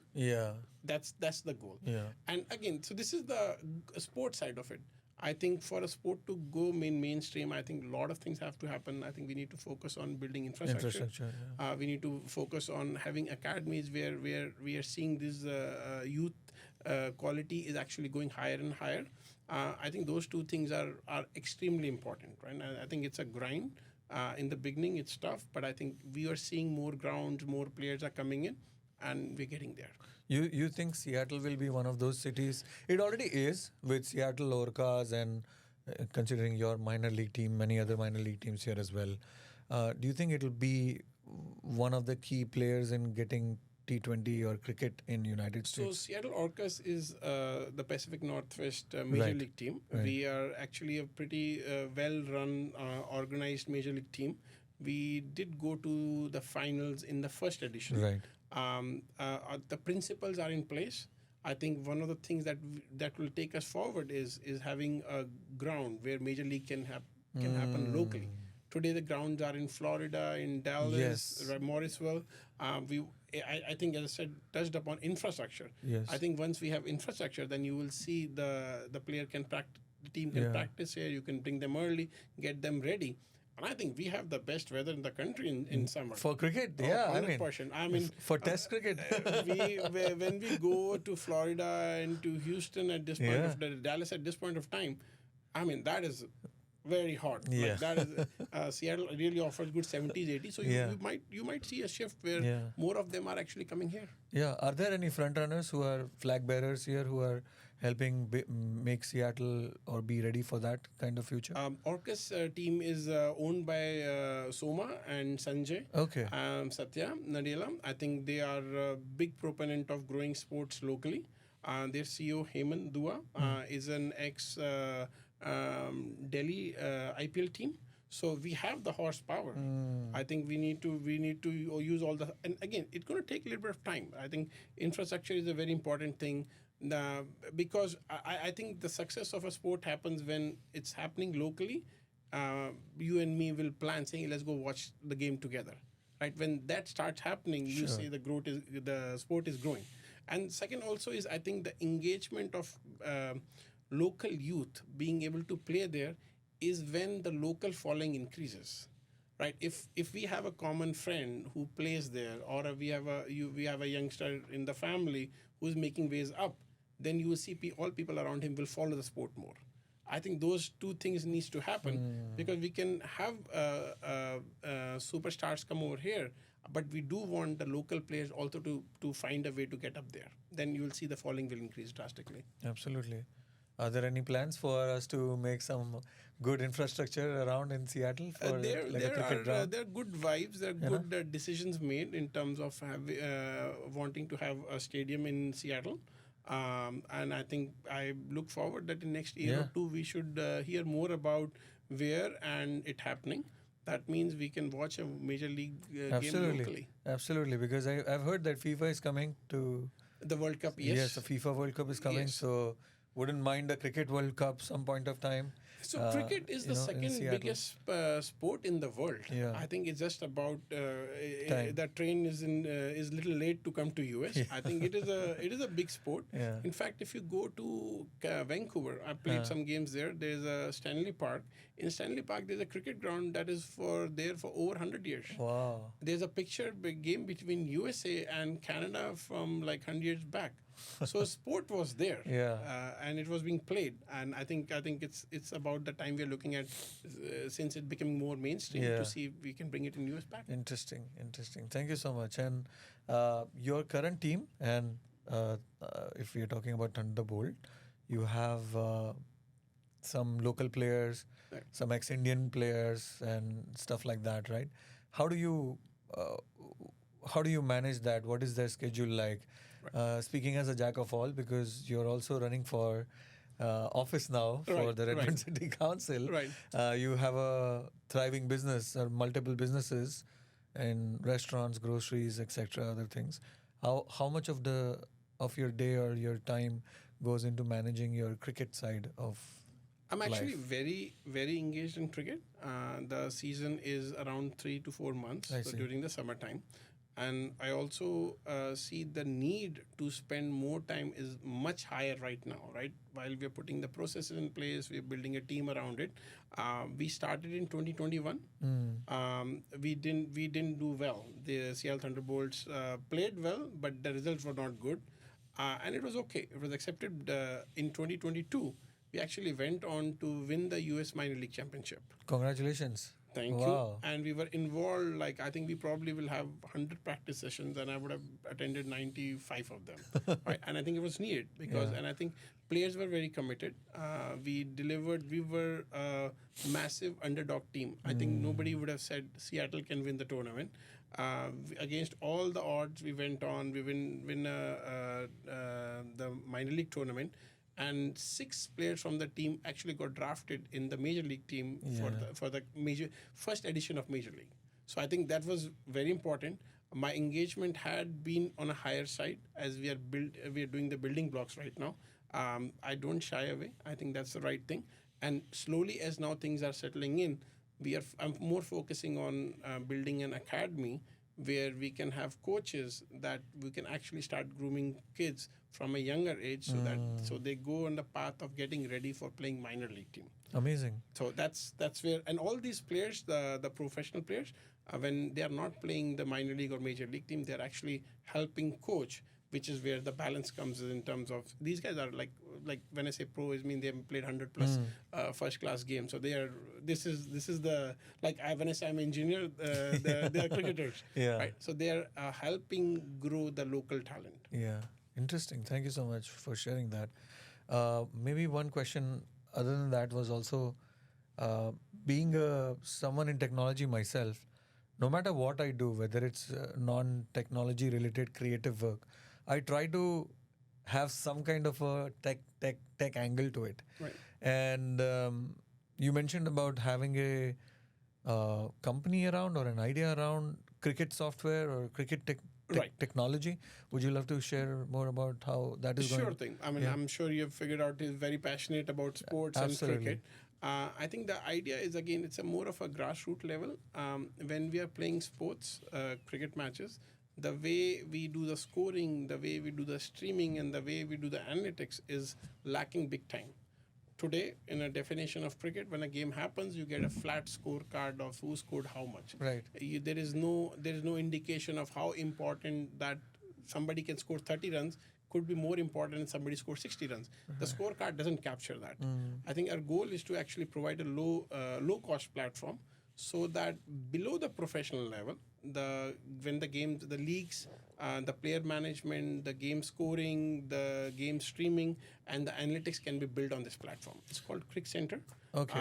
that's the goal. Yeah. And again, so this is the sports side of it. I think for a sport to go mainstream, I think a lot of things have to happen. I think we need to focus on building infrastructure. We need to focus on having academies where we are seeing this youth quality is actually going higher and higher. I think those two things are extremely important, right? I think it's a grind. In the beginning, it's tough, but I think we are seeing more grounds, more players are coming in, and we're getting there. You think Seattle will be one of those cities? It already is with Seattle Orcas and considering your minor league team, many other minor league teams here as well. Do you think it'll be one of the key players in getting T20 or cricket in United States? So Seattle Orcas is the Pacific Northwest major league team. Right. We are actually a pretty well-run, organized major league team. We did go to the finals in the first edition. Right. The principles are in place. I think one of the things that will take us forward is having a ground where major league can happen locally. Today the grounds are in Florida, in Dallas, Morrisville. I think, as I said, touched upon infrastructure. Yes. I think once we have infrastructure, then you will see the player can practice, the team can practice here. You can bring them early, get them ready. And I think we have the best weather in the country in summer. For cricket, 100%. I mean, for test cricket. When we go to Florida and to Houston at this point of Dallas at this point of time, I mean, that is very hot. Yeah. Like that is Seattle really offers good 70s, 80s. So you might see a shift where more of them are actually coming here. Yeah. Are there any front runners who are flag bearers here who are helping make Seattle or be ready for that kind of future? Orcas team is owned by Soma and Sanjay. Okay. Satya Nadella. I think they are a big proponent of growing sports locally. Their CEO Hemant Dua is an ex Delhi IPL team. So we have the horsepower. I think we need to use all the, and again, it's going to take a little bit of time. I think infrastructure is a very important thing. Because I think the success of a sport happens when it's happening locally. You and me will plan saying, let's go watch the game together. Right? When that starts happening, you say the sport is growing. And second also is, I think, the engagement of local youth being able to play there is when the local following increases. Right? If we have a common friend who plays there, or we have a youngster in the family who's making ways up, then you will see all people around him will follow the sport more. I think those two things needs to happen because we can have superstars come over here. But we do want the local players also to find a way to get up there. Then you will see the following will increase drastically. Absolutely. Are there any plans for us to make some good infrastructure around in Seattle for like a cricket ground? There are good vibes. There are good decisions made in terms of wanting to have a stadium in Seattle. And I think I look forward that in next year or two we should hear more about where and it happening. That means we can watch a major league game locally. Absolutely, because I've heard that FIFA is coming to The World Cup, yes. Yes, the FIFA World Cup is coming, Yes. so wouldn't mind a cricket World Cup some point of time. So cricket is the in second Seattle. biggest sport in the world. Yeah. I think it's just about Time. that train is little late to come to US. I think it is a big sport. Yeah. In fact, if you go to Vancouver, I played some games there. There's a Stanley Park. In Stanley Park, there's a cricket ground that is there for over 100 years. Wow. There's a big game between USA and Canada from like 100 years back. So sport was there, and it was being played. And I think it's about the time we're looking at since it becoming more mainstream to see if we can bring it in US back. Interesting. Thank you so much. And your current team, and if we're talking about Thunderbolt, you have some local players, some ex-Indian players, and stuff like that, right? How do you manage that? What is their schedule like? Speaking as a jack of all, because you're also running for office now for the Redmond City Council. Right. You have a thriving business or multiple businesses in restaurants, groceries, etc., other things. How much of your day or your time goes into managing your cricket side of I'm actually life? very, very engaged in cricket. The season is around 3 to 4 months during the summertime. And I also see the need to spend more time is much higher right now, right? While we're putting the processes in place, we're building a team around it. We started in 2021. We didn't do well. The Seattle Thunderbolts played well, but the results were not good. And it was okay. It was accepted in 2022. We actually went on to win the US Minor League Championship. Congratulations. Thank you. And we were involved, like, I think we probably will have 100 practice sessions, and I would have attended 95 of them. Right? And I think it was needed because, and I think players were very committed. We delivered, we were a massive underdog team. I think nobody would have said Seattle can win the tournament. Against all the odds, we went on, we win the minor league tournament. And 6 players from the team actually got drafted in the major league team for the major first edition of major league. So I think that was very important. My engagement had been on a higher side as we are doing the building blocks right now. I don't shy away. I think that's the right thing. And slowly, as now things are settling in, I'm more focusing on building an academy where we can have coaches that we can actually start grooming kids from a younger age so they go on the path of getting ready for playing minor league team. Amazing. So that's where, and all these players, the professional players, when they are not playing the minor league or major league team, they're actually helping coach, which is where the balance comes in terms of these guys are like when I say pro, I mean they have played 100 plus first class games. So they are. This is the when I say I'm an engineer, they are cricketers. Right. So they are helping grow the local talent. Yeah. Interesting. Thank you so much for sharing that. Maybe one question other than that was also being someone in technology myself. No matter what I do, whether it's non-technology related creative work, I try to have some kind of a tech angle to it. Right. And you mentioned about having a company around or an idea around cricket software or cricket technology. Would you love to share more about how that is going? Sure thing. I mean, I'm sure you've figured out he's very passionate about sports and cricket. I think the idea is, again, it's a more of a grassroots level. When we are playing sports, cricket matches, the way we do the scoring, the way we do the streaming, and the way we do the analytics is lacking big time. Today, in a definition of cricket, when a game happens, you get a flat scorecard of who scored how much. Right. There is no indication of how important that somebody can score 30 runs could be more important than somebody scores 60 runs. The scorecard doesn't capture that. I think our goal is to actually provide a low cost platform so that below the professional level, when the games, the leagues, the player management, the game scoring, the game streaming, and the analytics can be built on this platform. It's called Cricket Center. Okay.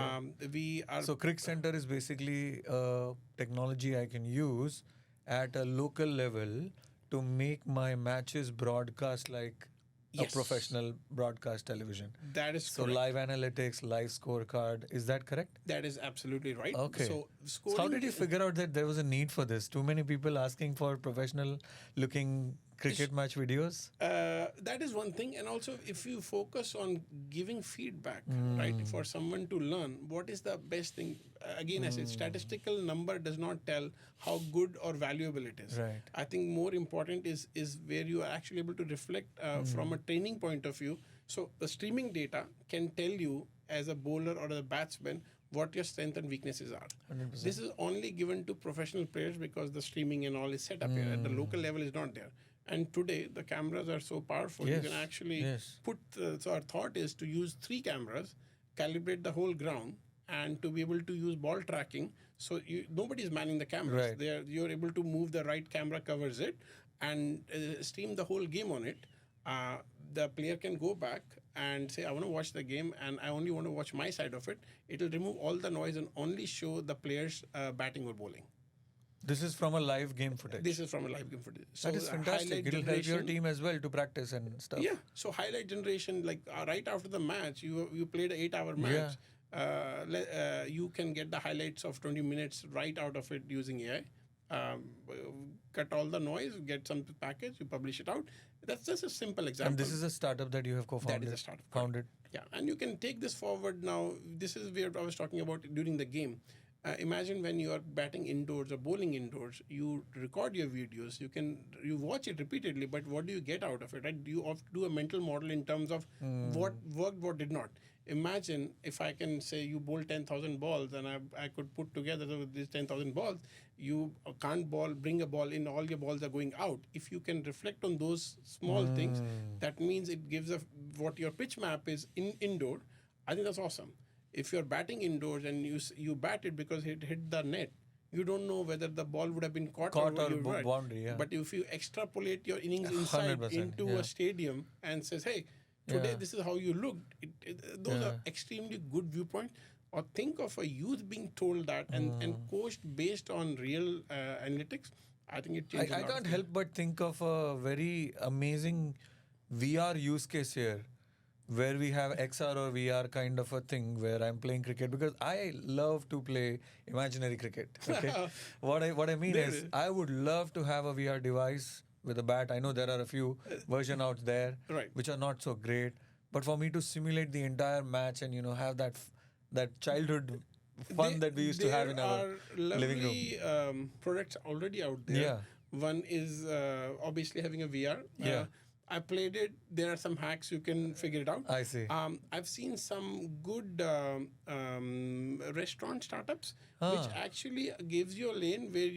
We are So Cricket Center is basically technology I can use at a local level to make my matches broadcast like a Yes. professional broadcast television. that is So correct. live analytics, live scorecard. Is that correct? That is absolutely right. Okay. So So scoring. how did you figure out that there was a need for this? Too many people asking for professional looking cricket match videos? That is one thing, and also if you focus on giving feedback, right, for someone to learn what is the best thing. Again, I said statistical number does not tell how good or valuable it is. Right. I think more important is where you are actually able to reflect from a training point of view. So the streaming data can tell you as a bowler or a batsman what your strength and weaknesses are. 100%. This is only given to professional players because the streaming and all is set up here. At the local level is not there. And today the cameras are so powerful, you Yes, can actually yes. put. So our thought is to use 3 cameras, calibrate the whole ground, and to be able to use ball tracking. So nobody is manning the cameras. Right. You're able to move the right camera covers it and stream the whole game on it. The player can go back and say, I want to watch the game and I only want to watch my side of it. It'll remove all the noise and only show the players batting or bowling. This is from a live game footage. This is from a live game footage. So That is fantastic. highlight It'll help your generation- team as well to practice and stuff. Yeah. So highlight generation, like right after the match, you played an 8-hour match. You can get the highlights of 20 minutes right out of it using AI. Cut all the noise, get some package, you publish it out. That's just a simple example. And this is a startup that you have co-founded. That is a startup. Founded. Yeah, and you can take this forward now. This is where I was talking about during the game. Imagine when you are batting indoors or bowling indoors, you record your videos, you watch it repeatedly, but what do you get out of it, right? You have to do a mental model in terms of what worked, what did not. Imagine if I can say you bowl 10,000 balls and I could put together these 10,000 balls, you can't bring a ball in, all your balls are going out. If you can reflect on those small things, that means it gives what your pitch map is indoor. I think that's awesome. If you're batting indoors and you bat it because it hit the net, you don't know whether the ball would have been caught or boundary. Yeah. But if you extrapolate your innings inside 100%, into a stadium and says, hey, today this is how you looked, those are extremely good viewpoints. Or think of a youth being told that and coached based on real analytics. I think it changes. I can't help but think of a very amazing VR use case here, where we have XR or VR kind of a thing where I'm playing cricket, because I love to play imaginary cricket. Okay, what I mean is I would love to have a VR device with a bat. I know there are a few versions out there which are not so great, but for me to simulate the entire match and have that childhood fun that we used to have in our living room. There are lovely products already out there. Yeah. One is obviously having a VR. Yeah. I played it. There are some hacks you can figure it out. I see. I've seen some good restaurant startups which actually gives you a lane where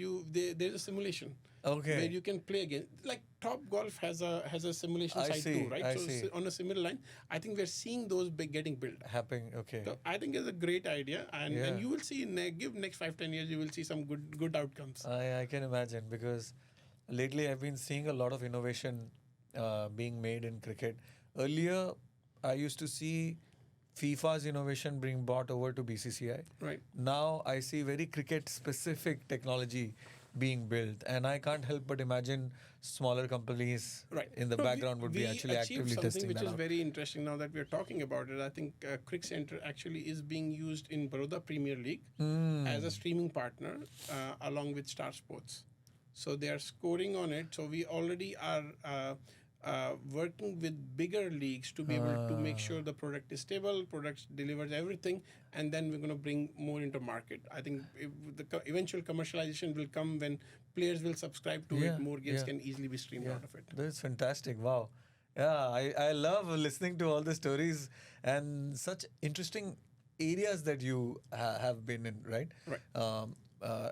there's a simulation. Okay. Where you can play again. Like Top Golf has a simulation I side see, too, right? I So see. on a similar line, I think we're seeing those getting built. Happening. Okay. So I think it's a great idea, and you will see give next 5-10 years, you will see some good outcomes. I can imagine, because lately I've been seeing a lot of innovation being made in cricket. Earlier, I used to see FIFA's innovation being brought over to BCCI. Right. Now I see very cricket-specific technology being built, and I can't help but imagine smaller companies in the background would be actually actively something testing which that is out. very interesting now that we're talking about it. I think Cricket Center actually is being used in Baroda Premier League as a streaming partner along with Star Sports. So they are scoring on it. So we already are working with bigger leagues to be able to make sure the product is stable, product delivers everything, and then we're going to bring more into market. I think the eventual commercialization will come when players will subscribe to it. More games can easily be streamed out of it. That's fantastic. Wow. Yeah, I love listening to all the stories and such interesting areas that you have been in, right? Right.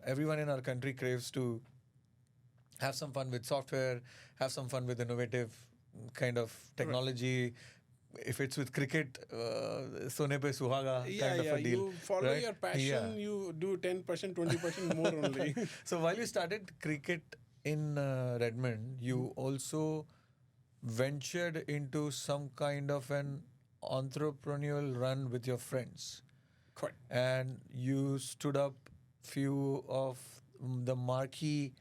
Everyone in our country craves to have some fun with software, have some fun with innovative kind of technology, if it's with cricket, Sone pe Suhaga Yeah, kind of yeah. a deal. You follow right? your passion. You do 10%, 20% more only. So while you started cricket in Redmond, you also ventured into some kind of an entrepreneurial run with your friends, Correct. and you stood up few of the marquee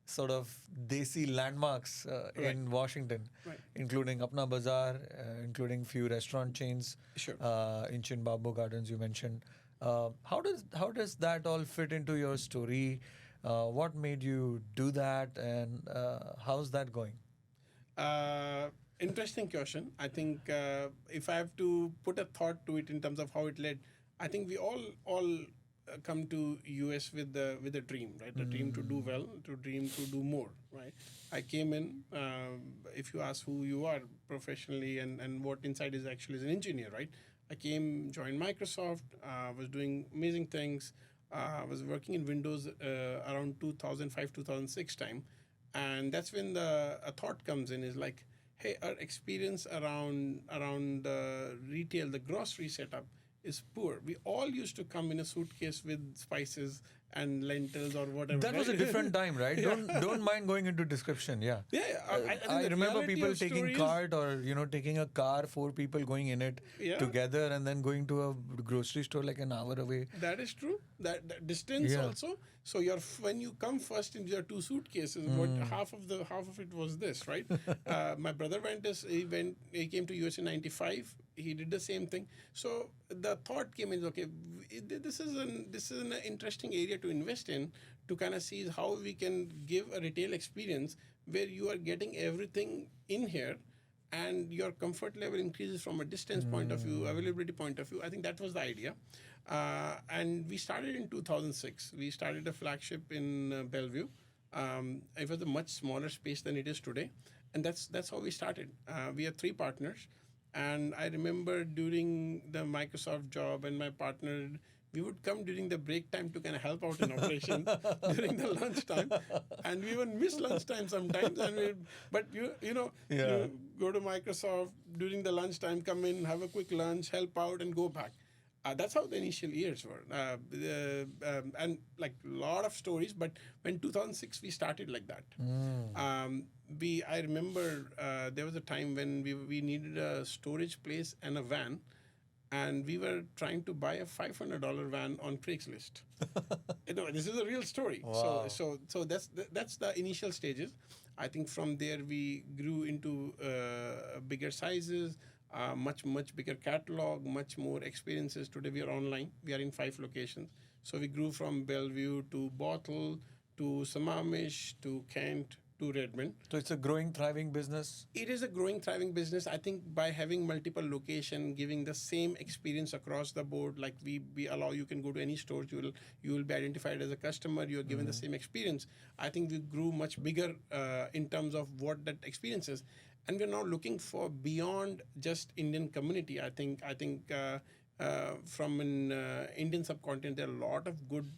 sort of desi landmarks Right. in Washington, Right. including Apna Bazar, including few restaurant chains Sure. in Chinbabo Gardens you mentioned. How does that all fit into your story? What made you do that, and how's that going? Interesting question. I think if I have to put a thought to it in terms of how it led, I think we all come to US with a dream, right? A dream to do well, to dream to do more, right? I came in. If you ask who you are professionally and what inside is actually as an engineer, right? I came, joined Microsoft, was doing amazing things. Was working in Windows around 2005, 2006 time, and that's when the a thought comes in is like, hey, our experience around the retail, the grocery setup is poor. We all used to come in a suitcase with spices and lentils or whatever. That was a right? different time, right? Don't mind going into description. Yeah. Yeah, yeah. I think I the remember reality people of taking story is- cart or taking a car, four people going in it Yeah. together, and then going to a grocery store like an hour away. That is true. That distance Yeah. also. So when you come first in your two suitcases, what half of it was this, right? My brother he came to US in '95. He did the same thing. So the thought came in, okay, this is an interesting area to invest in, to kind of see how we can give a retail experience where you are getting everything in here and your comfort level increases from a distance point of view, availability point of view. I think that was the idea. And we started in 2006. We started a flagship in Bellevue. It was a much smaller space than it is today. And that's how we started. We had three partners. And I remember during the Microsoft job and my partner, we would come during the break time to kind of help out in operation during the lunchtime, and we even miss lunchtime sometimes. But you go to Microsoft during the lunchtime, come in, have a quick lunch, help out, and go back. That's how the initial years were, and like a lot of stories. But when 2006 we started like that. I remember there was a time when we needed a storage place and a van, and we were trying to buy a $500 van on Craigslist. This is a real story. Wow. So that's the initial stages. I think from there we grew into bigger sizes, much bigger catalog, much more experiences. Today we are online. We are in 5 locations. So we grew from Bellevue to Bothell to Sammamish to Kent to Redmond. So it's a growing, thriving business. It is a growing, thriving business. I think by having multiple location, giving the same experience across the board, like we allow, you can go to any stores, you will be identified as a customer. You are given the same experience. I think we grew much bigger in terms of what that experience is, and we're now looking for beyond just Indian community. I think from an Indian subcontinent, there are a lot of good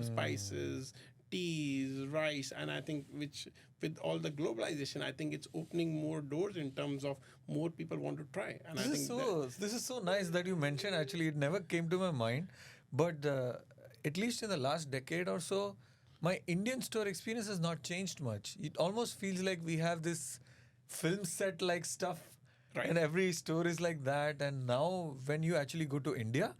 spices, teas, rice, and I think which with all the globalization, I think it's opening more doors in terms of more people want to try. And This is so nice that you mentioned. Actually, it never came to my mind, but at least in the last decade or so, my Indian store experience has not changed much. It almost feels like we have this film set like stuff, Right. and every store is like that. And now, when you actually go to India,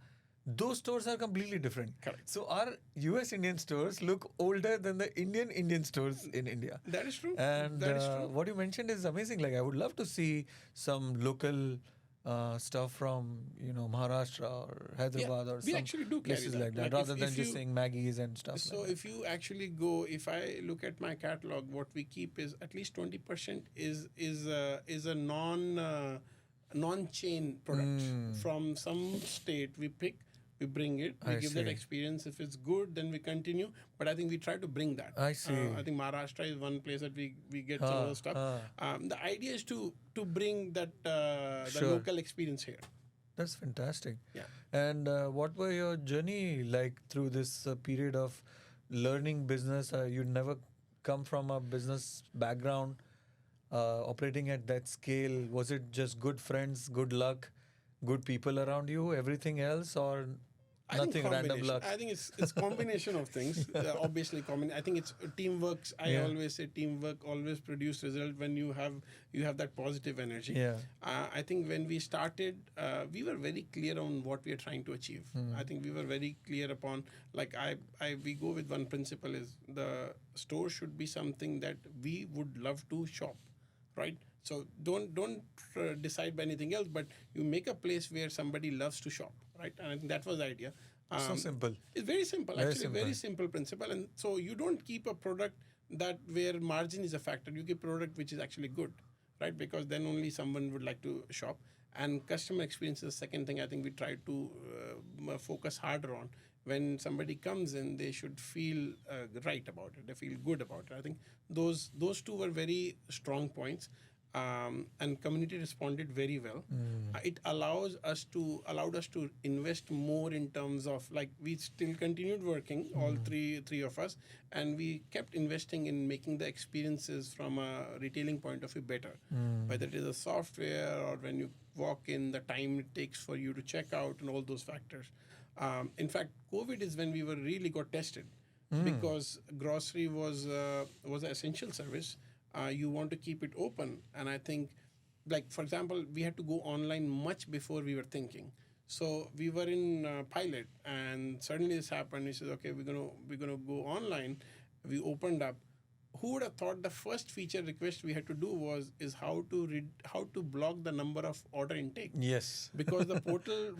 those stores are completely different. Correct. So our US Indian stores look older than the Indian stores in India. That is true. And That is true. what you mentioned is amazing. Like, I would love to see some local stuff from Maharashtra or Hyderabad or we some actually do carry places that. like that, Like rather if than just you- saying Maggie's and stuff. So like if you actually go, if I look at my catalog, what we keep is at least 20% is a non-chain product from some state. We pick, we bring it, we I give that see. experience. If it's good, then we continue. But I think we try to bring that. I see. I think Maharashtra is one place that we get some of the stuff. The idea is to bring that the Sure. local experience here. That's fantastic. Yeah. And what were your journey like through this period of learning business? You'd never come from a business background. operating at that scale? Was it just good friends, good luck, good people around you, everything else, or I think nothing, random combination. luck? I think it's combination of things. Obviously, I think it's teamwork. I Yeah. always say teamwork always produce result when you have that positive energy. Yeah. I think when we started, we were very clear on what we are trying to achieve. I think we were very clear upon like we go with one principle is the store should be something that we would love to shop, right? So don't decide by anything else, but you make a place where somebody loves to shop, right? And I think that was the idea. So simple. It's very simple, Very actually, very simple. simple principle. And so you don't keep a product that where margin is a factor. You keep a product which is actually good, right? Because then only someone would like to shop. And customer experience is the second thing I think we try to focus harder on. When somebody comes in, they should feel right about it. They feel good about it. I think those two were very strong points. And community responded very well. It allowed us to invest more in terms of like we still continued working all three of us, and we kept investing in making the experiences from a retailing point of view better. Whether it is a software or when you walk in, the time it takes for you to check out, and all those factors. In fact, COVID is when we were really got tested because grocery was an essential service. You want to keep it open, and I think like for example we had to go online much before we were thinking. So we were in pilot, and suddenly this happened. We said, okay, we're gonna go online. We opened up. Who would have thought the first feature request we had to do is how to block the number of order intake. Yes. Because the portal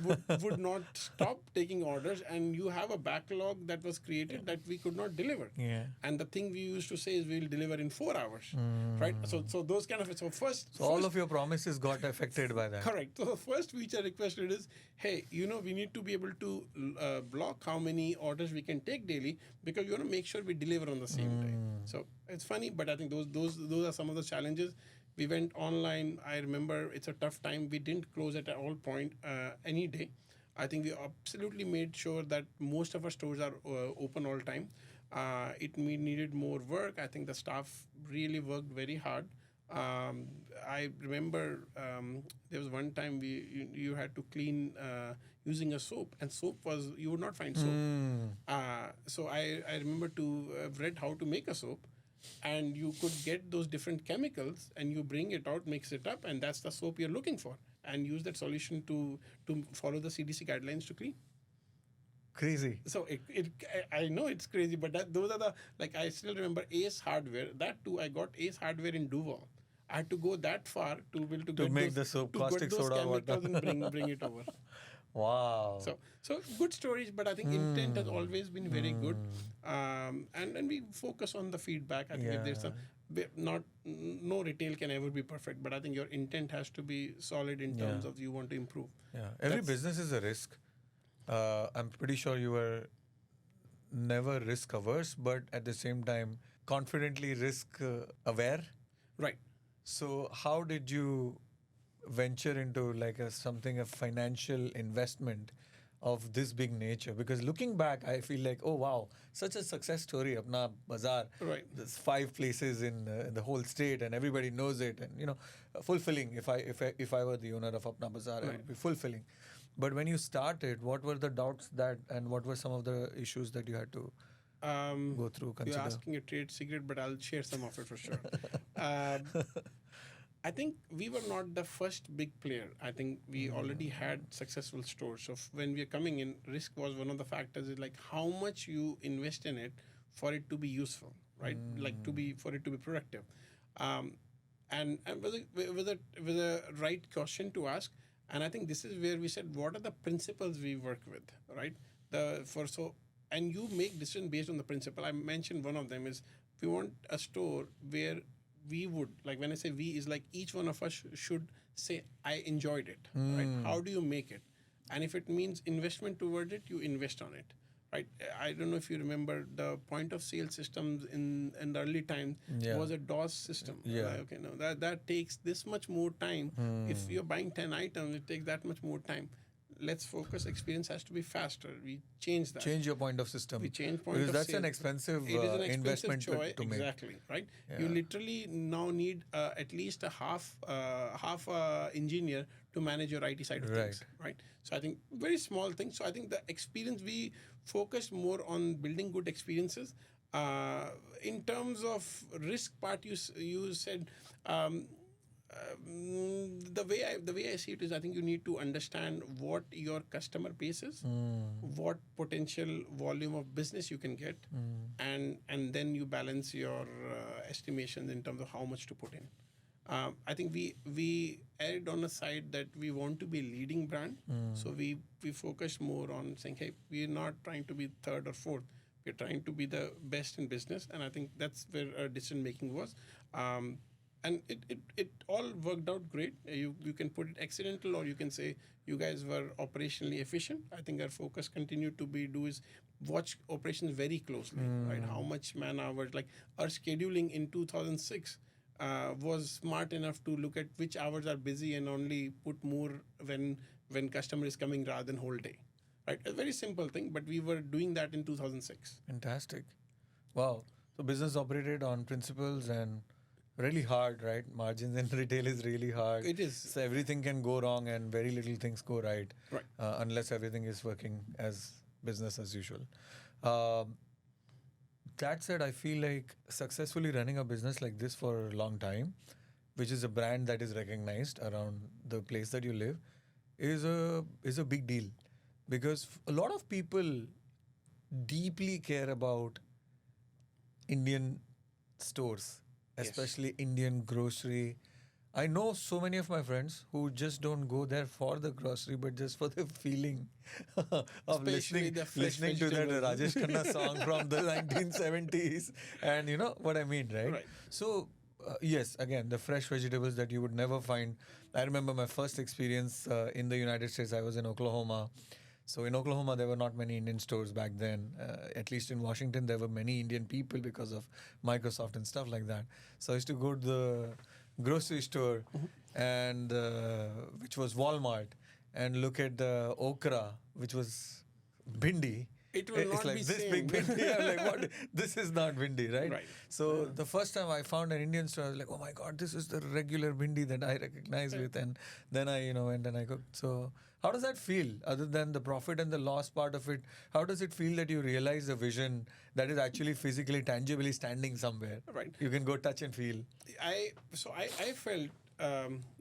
would not stop taking orders, and you have a backlog that was created that we could not deliver. Yeah. And the thing we used to say is we'll deliver in 4 hours, right? So those kind of So all of your promises got affected by that. correct. So the first feature requested is, hey, we need to be able to block how many orders we can take daily because we want to make sure we deliver on the same day. So it's funny, but I think those are some of the challenges. We went online. I remember it's a tough time. We didn't close at all point any day. I think we absolutely made sure that most of our stores are open all time. It needed more work. I think the staff really worked very hard. I remember there was one time you had to clean using a soap, and soap was you would not find soap. So I remember to have read how to make a soap, and you could get those different chemicals, and you bring it out, mix it up, and that's the soap you're looking for, and use that solution to follow the CDC guidelines to clean. Crazy. So I know it's crazy, but those are the like I still remember Ace Hardware. That too, I got Ace Hardware in Duval. I had to go that far to be able to get make those, the soap, to caustic get those soda, chemicals whatnot. and bring it over. Wow. So good stories, but I think intent has always been very good. And we focus on the feedback. I think if there's no retail can ever be perfect, but I think your intent has to be solid in terms of you want to improve. Yeah. Every business is a risk. I'm pretty sure you were never risk averse, but at the same time, confidently risk aware. Right. So how did you venture into like a financial investment of this big nature? Because looking back, I feel like, oh wow, such a success story. Apna Bazar. Right. There's 5 places in the whole state, and everybody knows it, and fulfilling. If I were the owner of Apna Bazar, it would be fulfilling. But when you started, what were the doubts and what were some of the issues that you had to go through? Consider? You're asking a trade secret, but I'll share some of it for sure. I think we were not the first big player. I think we already had successful stores. So when we are coming in, risk was one of the factors. Is like how much you invest in it for it to be useful, right? Like for it to be productive. And with a right question to ask. And I think this is where we said, what are the principles we work with, right? And you make decision based on the principle. I mentioned one of them is we want a store where we would, like when I say we, is like each one of us should say, I enjoyed it, right? How do you make it? And if it means investment toward it, you invest on it, right? I don't know if you remember the point of sale systems in the early times was a DOS system. Yeah. Like, okay, no, that takes this much more time. If you're buying 10 items, it takes that much more time. let's focus. Experience has to be faster. We change that. Change your point of system. We change point because of that's sale. an expensive It is an expensive investment choice, to make. exactly, right? Yeah. You literally now need at least a half engineer to manage your IT side of things, right? So I think very small things. So I think the experience, we focused more on building good experiences. In terms of risk part, you said. The way I see it is, I think you need to understand what your customer base is, what potential volume of business you can get, and then you balance your estimations in terms of how much to put in. I think we erred on a side that we want to be leading brand, so we focused more on saying, hey, we're not trying to be third or fourth. We're trying to be the best in business, and I think that's where our decision making was. And it all worked out great. You can put it accidental, or you can say you guys were operationally efficient. I think our focus continued to be is watch operations very closely, right? How much man hours, like our scheduling in 2006 was smart enough to look at which hours are busy and only put more when customer is coming rather than whole day, right? A very simple thing, but we were doing that in 2006. Fantastic. Wow. So business operated on principles and really hard, right? Margins in retail is really hard. It is. So everything can go wrong and very little things go right. Right. Unless everything is working as business as usual. Um, that said, I feel like successfully running a business like this for a long time, which is a brand that is recognized around the place that you live, is a big deal, because a lot of people deeply care about Indian stores, especially Indian grocery. I know so many of my friends who just don't go there for the grocery, but just for the feeling of Especially the fresh listening to that vegetables. Rajesh Khanna song from the 1970s, and you know what I mean, right? Right. So yes, again, the fresh vegetables that you would never find. I remember my first experience in the United States. I was in Oklahoma. So in Oklahoma, there were not many Indian stores back then. At least in Washington, there were many Indian people because of Microsoft and stuff like that. So I used to go to the grocery store, and which was Walmart, and look at the okra, which was bindi. It will It's not like be this same. big bindi. I'm like, what? This is not bindi, right? Right. So the first time I found an Indian store, I was like, oh my God, this is the regular bindi that I recognize with. And then I, went and I cooked. So how does that feel, other than the profit and the loss part of it? How does it feel that you realize a vision that is actually physically, tangibly standing somewhere? Right. You can go touch and feel. I felt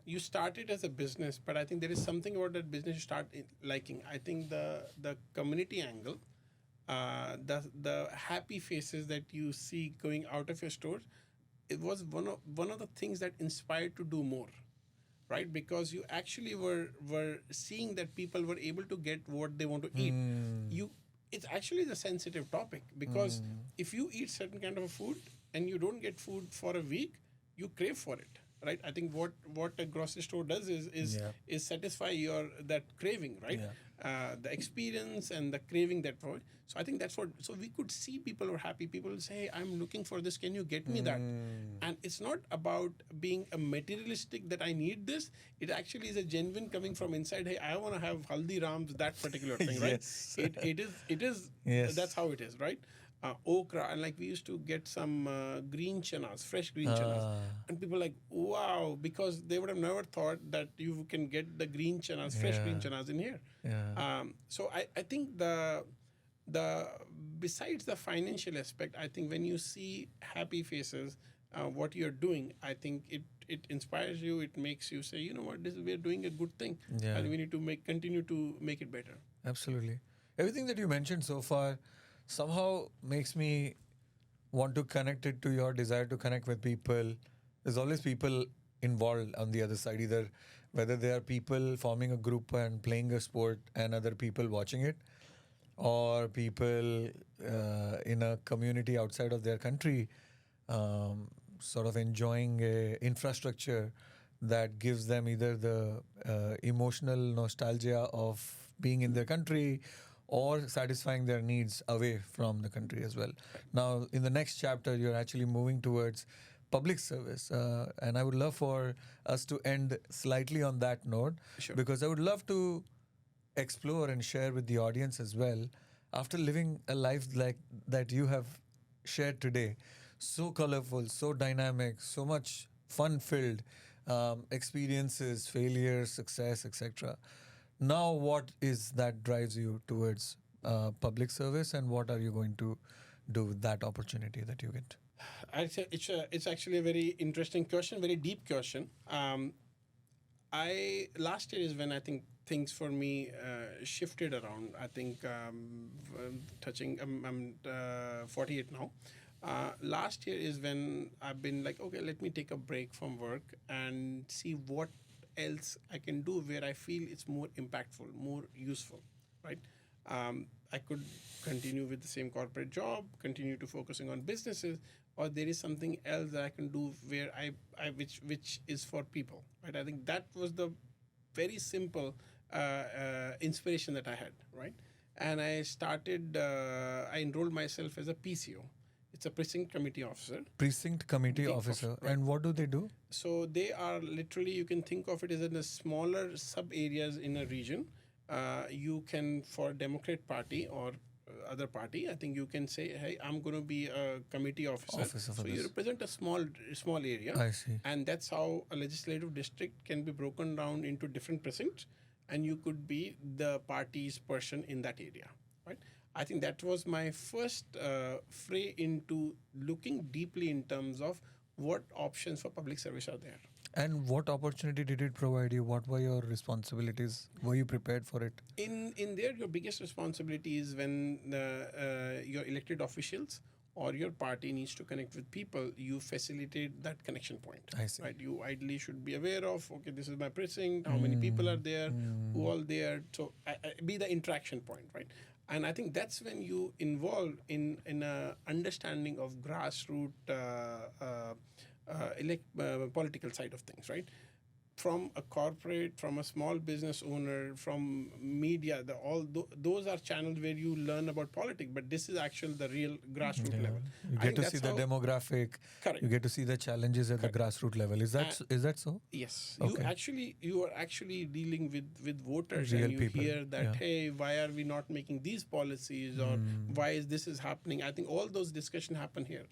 you started as a business, but I think there is something about that business you start liking. I think the community angle, the happy faces that you see going out of your stores, it was one of the things that inspired to do more, right? Because you actually were seeing that people were able to get what they want to eat. It's actually the sensitive topic, because if you eat certain kind of a food and you don't get food for a week, you crave for it, right? I think what a grocery store does is satisfy that craving, right? The experience and the craving that for. So I think that's what. So we could see people were happy. People would say, "Hey, I'm looking for this. Can you get me that?" And it's not about being a materialistic that I need this. It actually is a genuine coming from inside. Hey, I want to have Haldiram's, that particular thing, right? Yes. It is. Yes. That's how it is, right? Okra, and like we used to get some green chanas, fresh green chanas, and people like, wow, because they would have never thought that you can get the green chanas, fresh green chanas in here. So I think the besides the financial aspect, I think when you see happy faces, what you're doing, I think it inspires you. It makes you say, you know what, we're doing a good thing, and we need to continue to make it better. Absolutely. Everything that you mentioned so far somehow makes me want to connect it to your desire to connect with people. There's always people involved on the other side, either whether they are people forming a group and playing a sport and other people watching it, or people in a community outside of their country sort of enjoying a infrastructure that gives them either the emotional nostalgia of being in their country or satisfying their needs away from the country as well. Now, in the next chapter, you're actually moving towards public service. And I would love for us to end slightly on that note, Sure. because I would love to explore and share with the audience as well. After living a life like that you have shared today, so colorful, so dynamic, so much fun filled, experiences, failures, success, etc. Now, what is that drives you towards public service, and what are you going to do with that opportunity that you get? I'd say it's actually a very interesting question, very deep question. I last year is when I think things for me shifted around. I think touching I'm 48 now. Last year is when I've been like, okay, let me take a break from work and see what else I can do where I feel it's more impactful, more useful, right? I could continue with the same corporate job, continue to focusing on businesses, or there is something else that I can do where which is for people, right? I think that was the very simple inspiration that I had, right? And I started, I enrolled myself as a PCO. It's a precinct committee officer. Precinct committee officer. Right. And what do they do? So they are literally, you can think of it as in the smaller sub areas in a region. You can, for Democrat Party or other party, I think you can say, hey, I'm going to be a committee officer. So you represent a small area. I see. And that's how a legislative district can be broken down into different precincts, and you could be the party's person in that area, right? I think that was my first fray into looking deeply in terms of what options for public service are there. And what opportunity did it provide you? What were your responsibilities? Were you prepared for it? In there, your biggest responsibility is when your elected officials or your party needs to connect with people, you facilitate that connection point. I see. Right? You ideally should be aware of, okay, this is my precinct, how many people are there, who all there. So be the interaction point, right? And I think that's when you involve in a understanding of grassroots political side of things, right? From a corporate, from a small business owner, from media, those are channels where you learn about politics. But this is actually the real grassroots level. You get to see the demographic. Correct. You get to see the challenges at the grassroots level. Is that so? Yes. Okay. You are actually dealing with voters, Real and you people. hear that, hey, why are we not making these policies, or why is this happening? I think all those discussions happen here.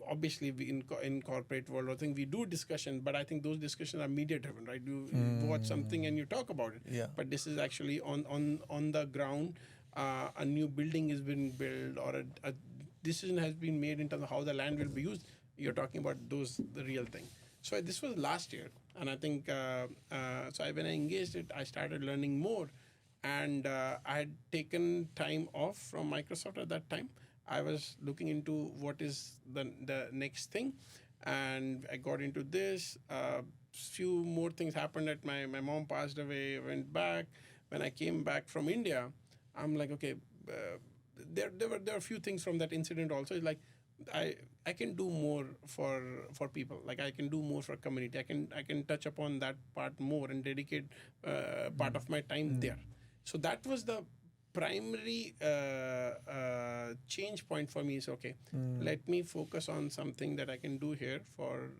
Obviously, in corporate world, I think we do discussion, but I think those discussions are media driven, right? You watch something and you talk about it. Yeah. But this is actually on the ground. A new building is being built, or a decision has been made in terms of how the land will be used. You're talking about the real thing. So this was last year, and I think when I engaged it, I started learning more, and I had taken time off from Microsoft at that time. I was looking into what is the next thing, and I got into this. Few more things happened. My mom passed away. I went back. When I came back from India, I'm like, okay, there were a few things from that incident also. Like I can do more for people. Like I can do more for community. I can touch upon that part more and dedicate part of my time there. So that was the primary change point for me. Is okay, let me focus on something that I can do here for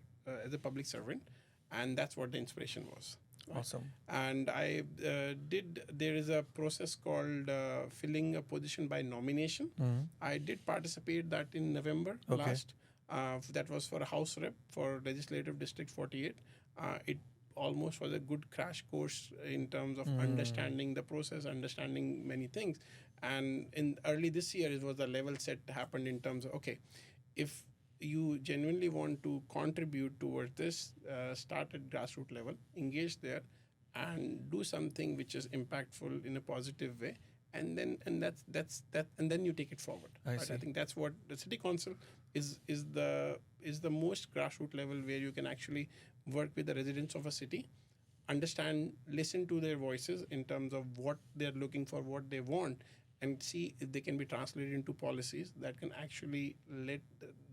as a public servant, and that's what the inspiration was. Awesome. And I there is a process called filling a position by nomination. I did participate that in November last. That was for a house rep for legislative district 48. It almost was a good crash course in terms of understanding the process, understanding many things. And in early this year, it was the level set happened in terms of, okay, if you genuinely want to contribute towards this, start at grassroots level, engage there, and do something which is impactful in a positive way, and then you take it forward. I see. I think that's what the city council is the most grassroots level where you can actually work with the residents of a city, understand, listen to their voices in terms of what they're looking for, what they want, and see if they can be translated into policies that can actually let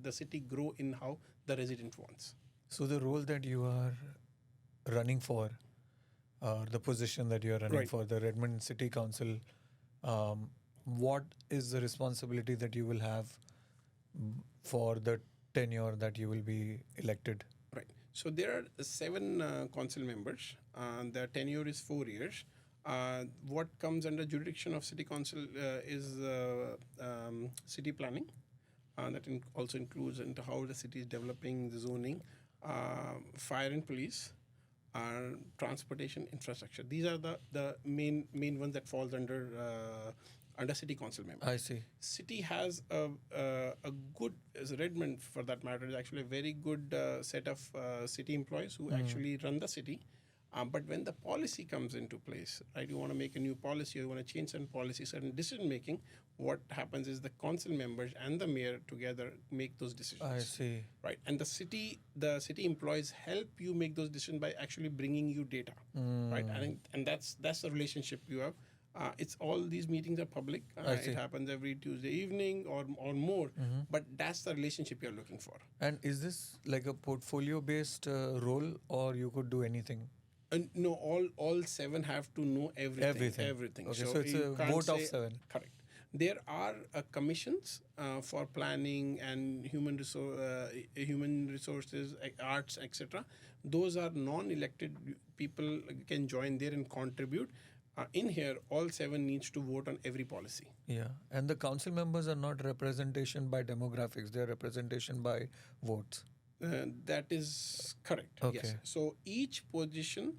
the city grow in how the resident wants. So the role that you are running for, the position that you are running for, the Redmond City Council, what is the responsibility that you will have for the tenure that you will be elected? Right. So there are 7 council members. Their tenure is 4 years. What comes under jurisdiction of city council is city planning. That also includes into how the city is developing the zoning, fire and police, transportation infrastructure. These are the main ones that falls under city council member. I see. City has a good, as Redmond for that matter, is actually a very good set of city employees who actually run the city. But when the policy comes into place, right, you want to make a new policy, you want to change certain policy, certain decision making, what happens is the council members and the mayor together make those decisions. I see. Right, and the city employees help you make those decisions by actually bringing you data. Right, I think, and that's the relationship you have. It's all these meetings are public. It happens every Tuesday evening or more. But that's the relationship you're looking for. And is this like a portfolio-based role, or you could do anything? No, all 7 have to know everything. Okay, so it's you a can't vote of say- 7. Correct. There are commissions for planning and human resources, arts, etc. Those are non-elected people can join there and contribute. In here, all 7 needs to vote on every policy. Yeah, and the council members are not representation by demographics; they are representation by votes. That is correct. Okay. Yes. So each position,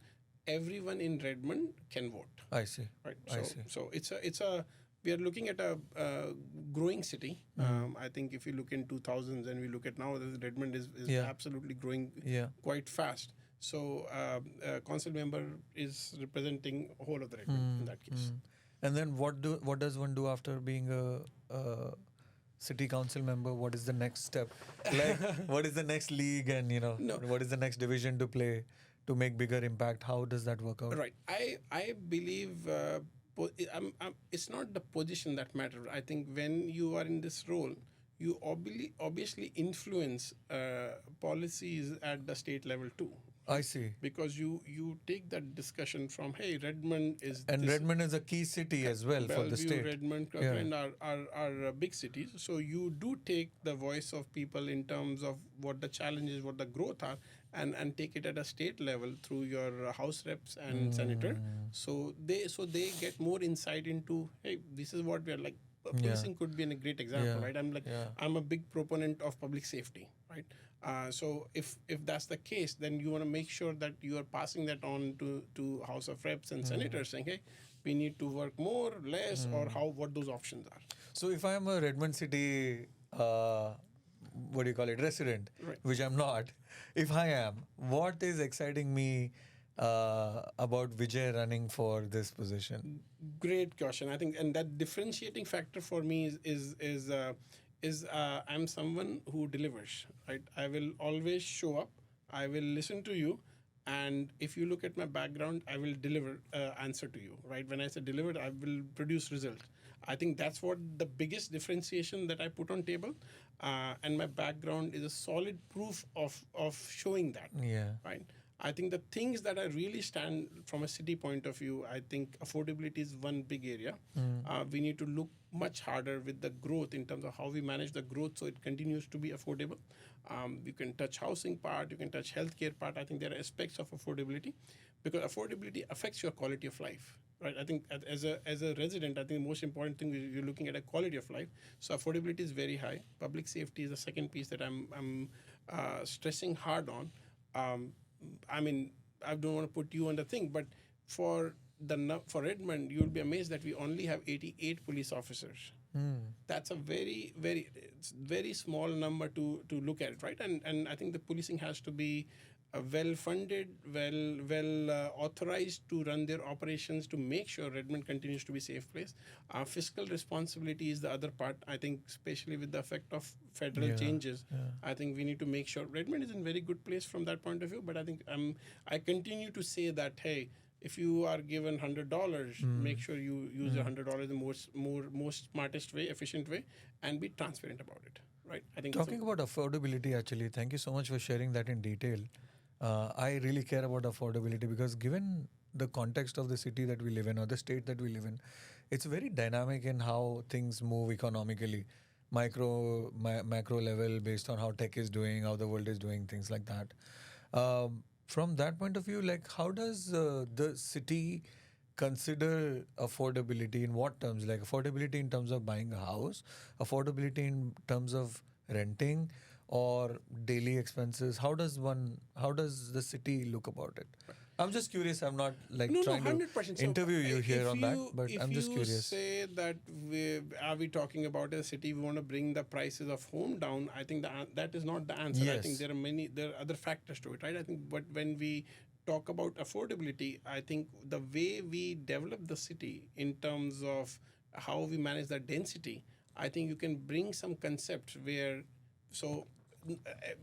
everyone in Redmond can vote. I see. Right. I see. So it's a we are looking at a growing city. I think if you look in 2000s and we look at now, Redmond is Yeah. absolutely growing Yeah. quite fast. So council member is representing whole of the Redmond in that case. And then what does one do after being a city council member? What is the next step? Like, what is the next league, and what is the next division to play to make bigger impact? How does that work out? Right. I believe it's not the position that matters. I think when you are in this role, you obviously influence policies at the state level too. I see. Because you take that discussion from, hey, Redmond is And this, Redmond is a key city as well for the Bellevue, state. Redmond, Kirkland are big cities. So you do take the voice of people in terms of what the challenges, what the growth are, and take it at a state level through your house reps and senator. So they get more insight into, hey, this is what we are like. Policing could be a great example, right? I'm a big proponent of public safety, right? So if that's the case, then you want to make sure that you are passing that on to House of Reps and senators, saying, hey, we need to work more, less, or what those options are. So if I am a Redmond City, resident, Right. which I'm not, if I am, what is exciting me about Vijay running for this position? Great question. I think, and that differentiating factor for me is I'm someone who delivers. Right, I will always show up. I will listen to you, and if you look at my background, I will deliver answer to you. Right, when I say delivered, I will produce results. I think that's what the biggest differentiation that I put on table, and my background is a solid proof of showing that. Yeah. Right. I think the things that I really stand from a city point of view, I think affordability is one big area. We need to look much harder with the growth in terms of how we manage the growth so it continues to be affordable. You can touch housing part, you can touch healthcare part. I think there are aspects of affordability because affordability affects your quality of life. Right, I think as a resident, I think the most important thing is you're looking at a quality of life. So affordability is very high. Public safety is the second piece that I'm stressing hard on. I mean, I don't want to put you on the thing, but for Redmond, you'll be amazed that we only have 88 police officers. That's a very small number to look at, right? And I think the policing has to be well funded, well authorized to run their operations to make sure Redmond continues to be a safe place. Fiscal responsibility is the other part. I think, especially with the effect of federal changes, I think we need to make sure Redmond is in a very good place from that point of view. But I think I continue to say that, hey, if you are given $100, make sure you use the $100 the most smartest way, efficient way, and be transparent about it. Right? I think Talking about affordability, actually, thank you so much for sharing that in detail. I really care about affordability because given the context of the city that we live in or the state that we live in, it's very dynamic in how things move economically, macro level, based on how tech is doing, how the world is doing, things like that. From that point of view, like how does the city consider affordability in what terms? Like affordability in terms of buying a house, affordability in terms of renting, or daily expenses? How does the city look about it? I'm just curious. I'm not like No, trying to 100%. So interview you here if on that, you but if I'm just you curious. say that are we talking about a city we want to bring the prices of home down, I think that is not the answer. I think Yes. there are other factors to it, right? I think, but when we talk about affordability, I think the way we develop the city in terms of how we manage the density, I think you can bring some concepts where so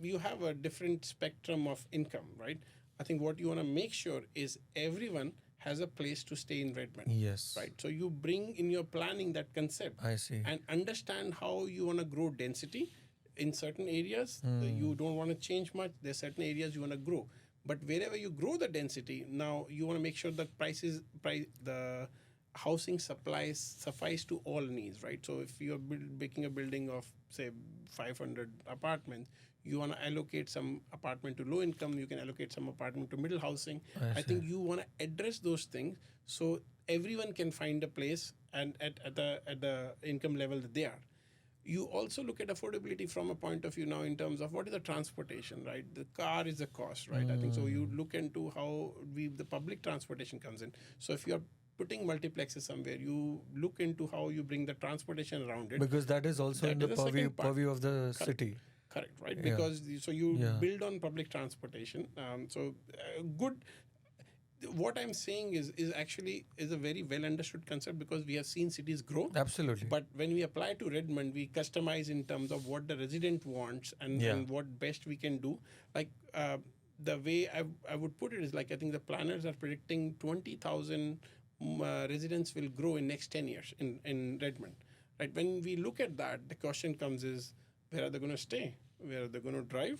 you have a different spectrum of income, right? I think what you want to make sure is everyone has a place to stay in Redmond, Yes. right? So you bring in your planning that concept I see. and understand how you want to grow density in certain areas. You don't want to change much. There's certain areas you want to grow, but wherever you grow the density, now you want to make sure the the housing supplies suffice to all needs, right? So if you're making a building of say 500 apartments, you want to allocate some apartment to low income, you can allocate some apartment to middle housing. I think you want to address those things so everyone can find a place and at the income level that they are. You also look at affordability from a point of view now in terms of what is the transportation, right? The car is a cost, right? I think so. You look into how the public transportation comes in. So if you're putting multiplexes somewhere, you look into how you bring the transportation around it. Because that is also That in the is the second part. purview of the city. Correct, right? Yeah. Because so you Yeah. build on public transportation. Good. What I'm saying is actually is a very well understood concept because we have seen cities grow. Absolutely. But when we apply to Redmond, we customize in terms of what the resident wants and what best we can do. Like the way I would put it is like I think the planners are predicting 20,000 residents will grow in next 10 years in Redmond. Right? When we look at that, the question comes is where are they going to stay? Where are they going to drive?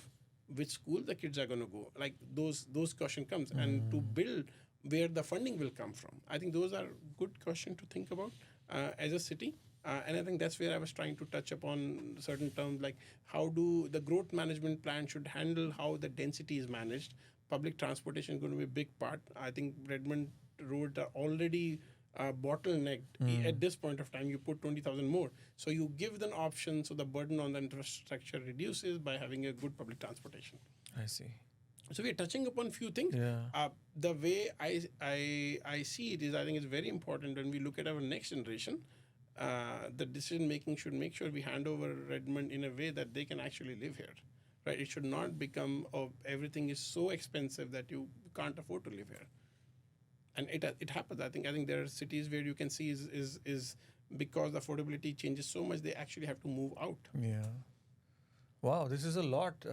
Which school the kids are going to go? Like those question comes, and to build where the funding will come from. I think those are good question to think about as a city. And I think that's where I was trying to touch upon certain terms like how do the growth management plan should handle how the density is managed. Public transportation is going to be a big part. I think Redmond roads are already bottlenecked. At this point of time, you put 20,000 more. So you give them option so the burden on the infrastructure reduces by having a good public transportation. I see. So we're touching upon few things. Yeah. The way I see it is I think it's very important when we look at our next generation, the decision making should make sure we hand over Redmond in a way that they can actually live here. Right? It should not become everything is so expensive that you can't afford to live here. And it happens. I think there are cities where you can see is because affordability changes so much, they actually have to move out. Yeah. Wow, this is a lot,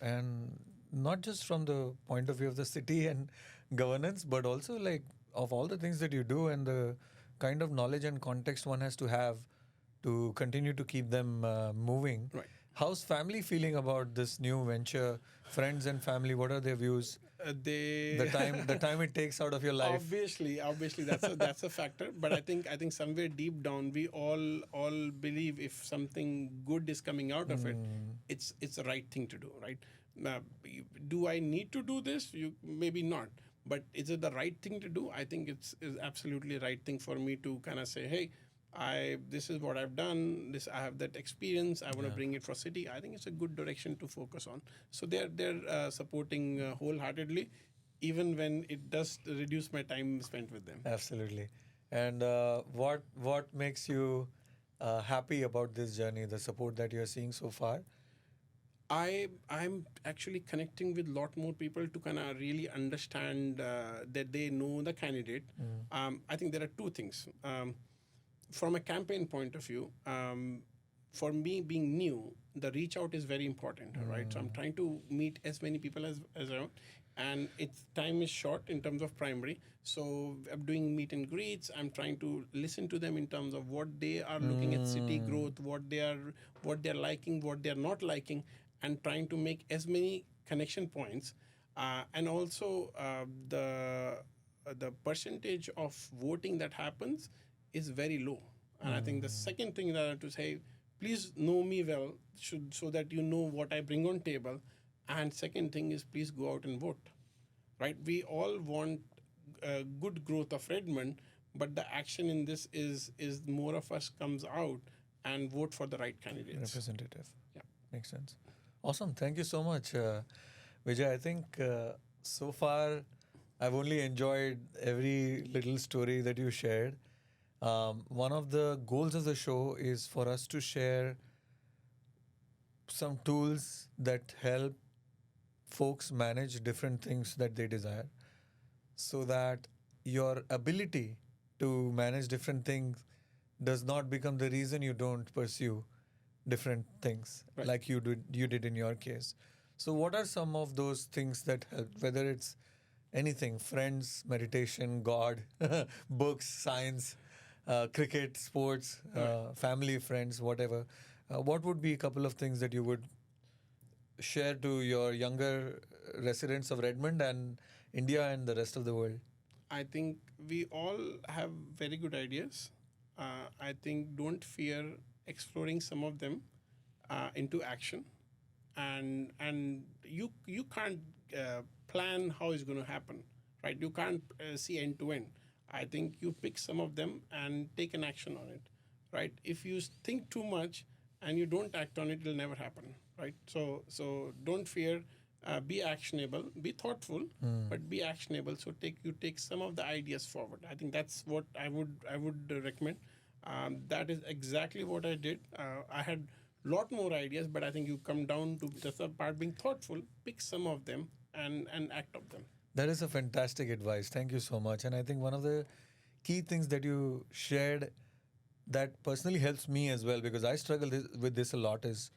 and not just from the point of view of the city and governance, but also like of all the things that you do and the kind of knowledge and context one has to have to continue to keep them moving. Right. How's family feeling about this new venture? Friends and family, what are their views? The time it takes out of your life. Obviously, that's a factor. But I think somewhere deep down we all believe if something good is coming out of it, it's the right thing to do, right? Do I need to do this? You maybe not. But is it the right thing to do? I think it's absolutely the right thing for me to kind of say, hey, this is what I've done. I have that experience. I want to bring it for city. I think it's a good direction to focus on. So they're supporting wholeheartedly, even when it does reduce my time spent with them. Absolutely. And what makes you happy about this journey? The support that you're seeing so far. I'm actually connecting with a lot more people to kind of really understand that they know the candidate. I think there are two things. From a campaign point of view, for me being new, the reach out is very important, right? So I'm trying to meet as many people as around, and its time is short in terms of primary. So I'm doing meet and greets. I'm trying to listen to them in terms of what they are looking at city growth, what they're liking, what they're not liking, and trying to make as many connection points. And also the percentage of voting that happens is very low. And I think the second thing that I have to say, please know me well, so that you know what I bring on table. And second thing is please go out and vote. Right? We all want good growth of Redmond, but the action in this is more of us comes out and vote for the right candidates. Representative. Yeah. Makes sense. Awesome. Thank you so much, Vijay. I think so far I've only enjoyed every little story that you shared. One of the goals of the show is for us to share some tools that help folks manage different things that they desire, so that your ability to manage different things does not become the reason you don't pursue different things Right. like you did in your case. So what are some of those things that help, whether it's anything, friends, meditation, God, books, science, cricket, sports, family, friends, whatever? What would be a couple of things that you would share to your younger residents of Redmond and India and the rest of the world? I think we all have very good ideas. I think don't fear exploring some of them into action, and you can't plan how it's going to happen, right? You can't see end to end. I think you pick some of them and take an action on it, right? If you think too much and you don't act on it, it'll never happen, right? So don't fear. Be actionable, be thoughtful, but be actionable. So take some of the ideas forward. I think that's what I would recommend. That is exactly what I did. I had lot more ideas, but I think you come down to just the part being thoughtful. Pick some of them and act on them. That is a fantastic advice. Thank you so much. And I think one of the key things that you shared that personally helps me as well, because I struggle with this a lot, is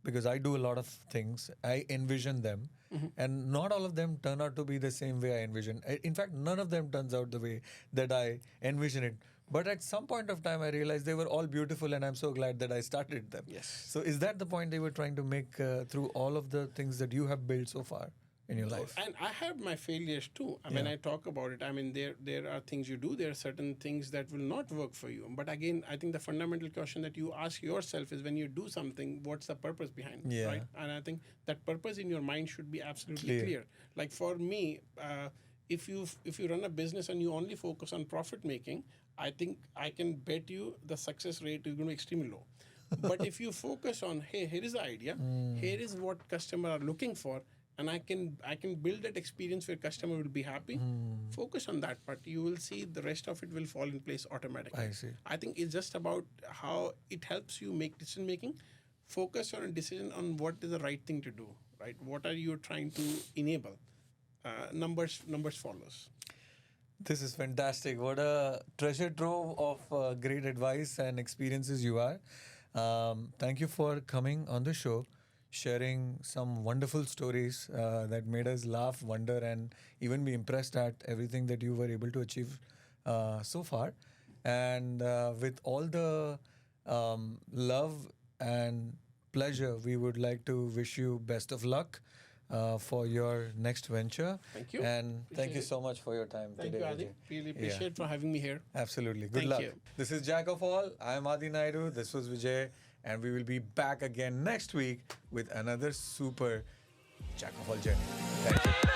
because I do a lot of things. I envision them, and not all of them turn out to be the same way I envision. In fact, none of them turns out the way that I envision it. But at some point of time, I realized they were all beautiful, and I'm so glad that I started them. Yes. So, is that the point they were trying to make through all of the things that you have built so far in your life? And I have my failures too. When I talk about it, I mean there are things you do. There are certain things that will not work for you. But again, I think the fundamental question that you ask yourself is, when you do something, what's the purpose behind it, Yeah. right? And I think that purpose in your mind should be absolutely clear. Like for me, if you run a business and you only focus on profit making, I think I can bet you the success rate is going to be extremely low. But if you focus on, hey, here is the idea, here is what customers are looking for, and I can build that experience where customer will be happy. Focus on that part. You will see the rest of it will fall in place automatically. I see. I think it's just about how it helps you make decision making. Focus on a decision on what is the right thing to do. Right? What are you trying to enable? Numbers follows. This is fantastic. What a treasure trove of great advice and experiences you are. Thank you for coming on the show, sharing some wonderful stories that made us laugh, wonder, and even be impressed at everything that you were able to achieve so far. And with all the love and pleasure, we would like to wish you best of luck for your next venture. Thank you. And thank you Appreciate it. so much for your time Thank today, you, Adi. Vijay. Really appreciate for having me here. Absolutely. Good Thank luck. you. This is Jack of All. I'm Adi Naidu. This was Vijay. And we will be back again next week with another super Jack of All journey. Thank you.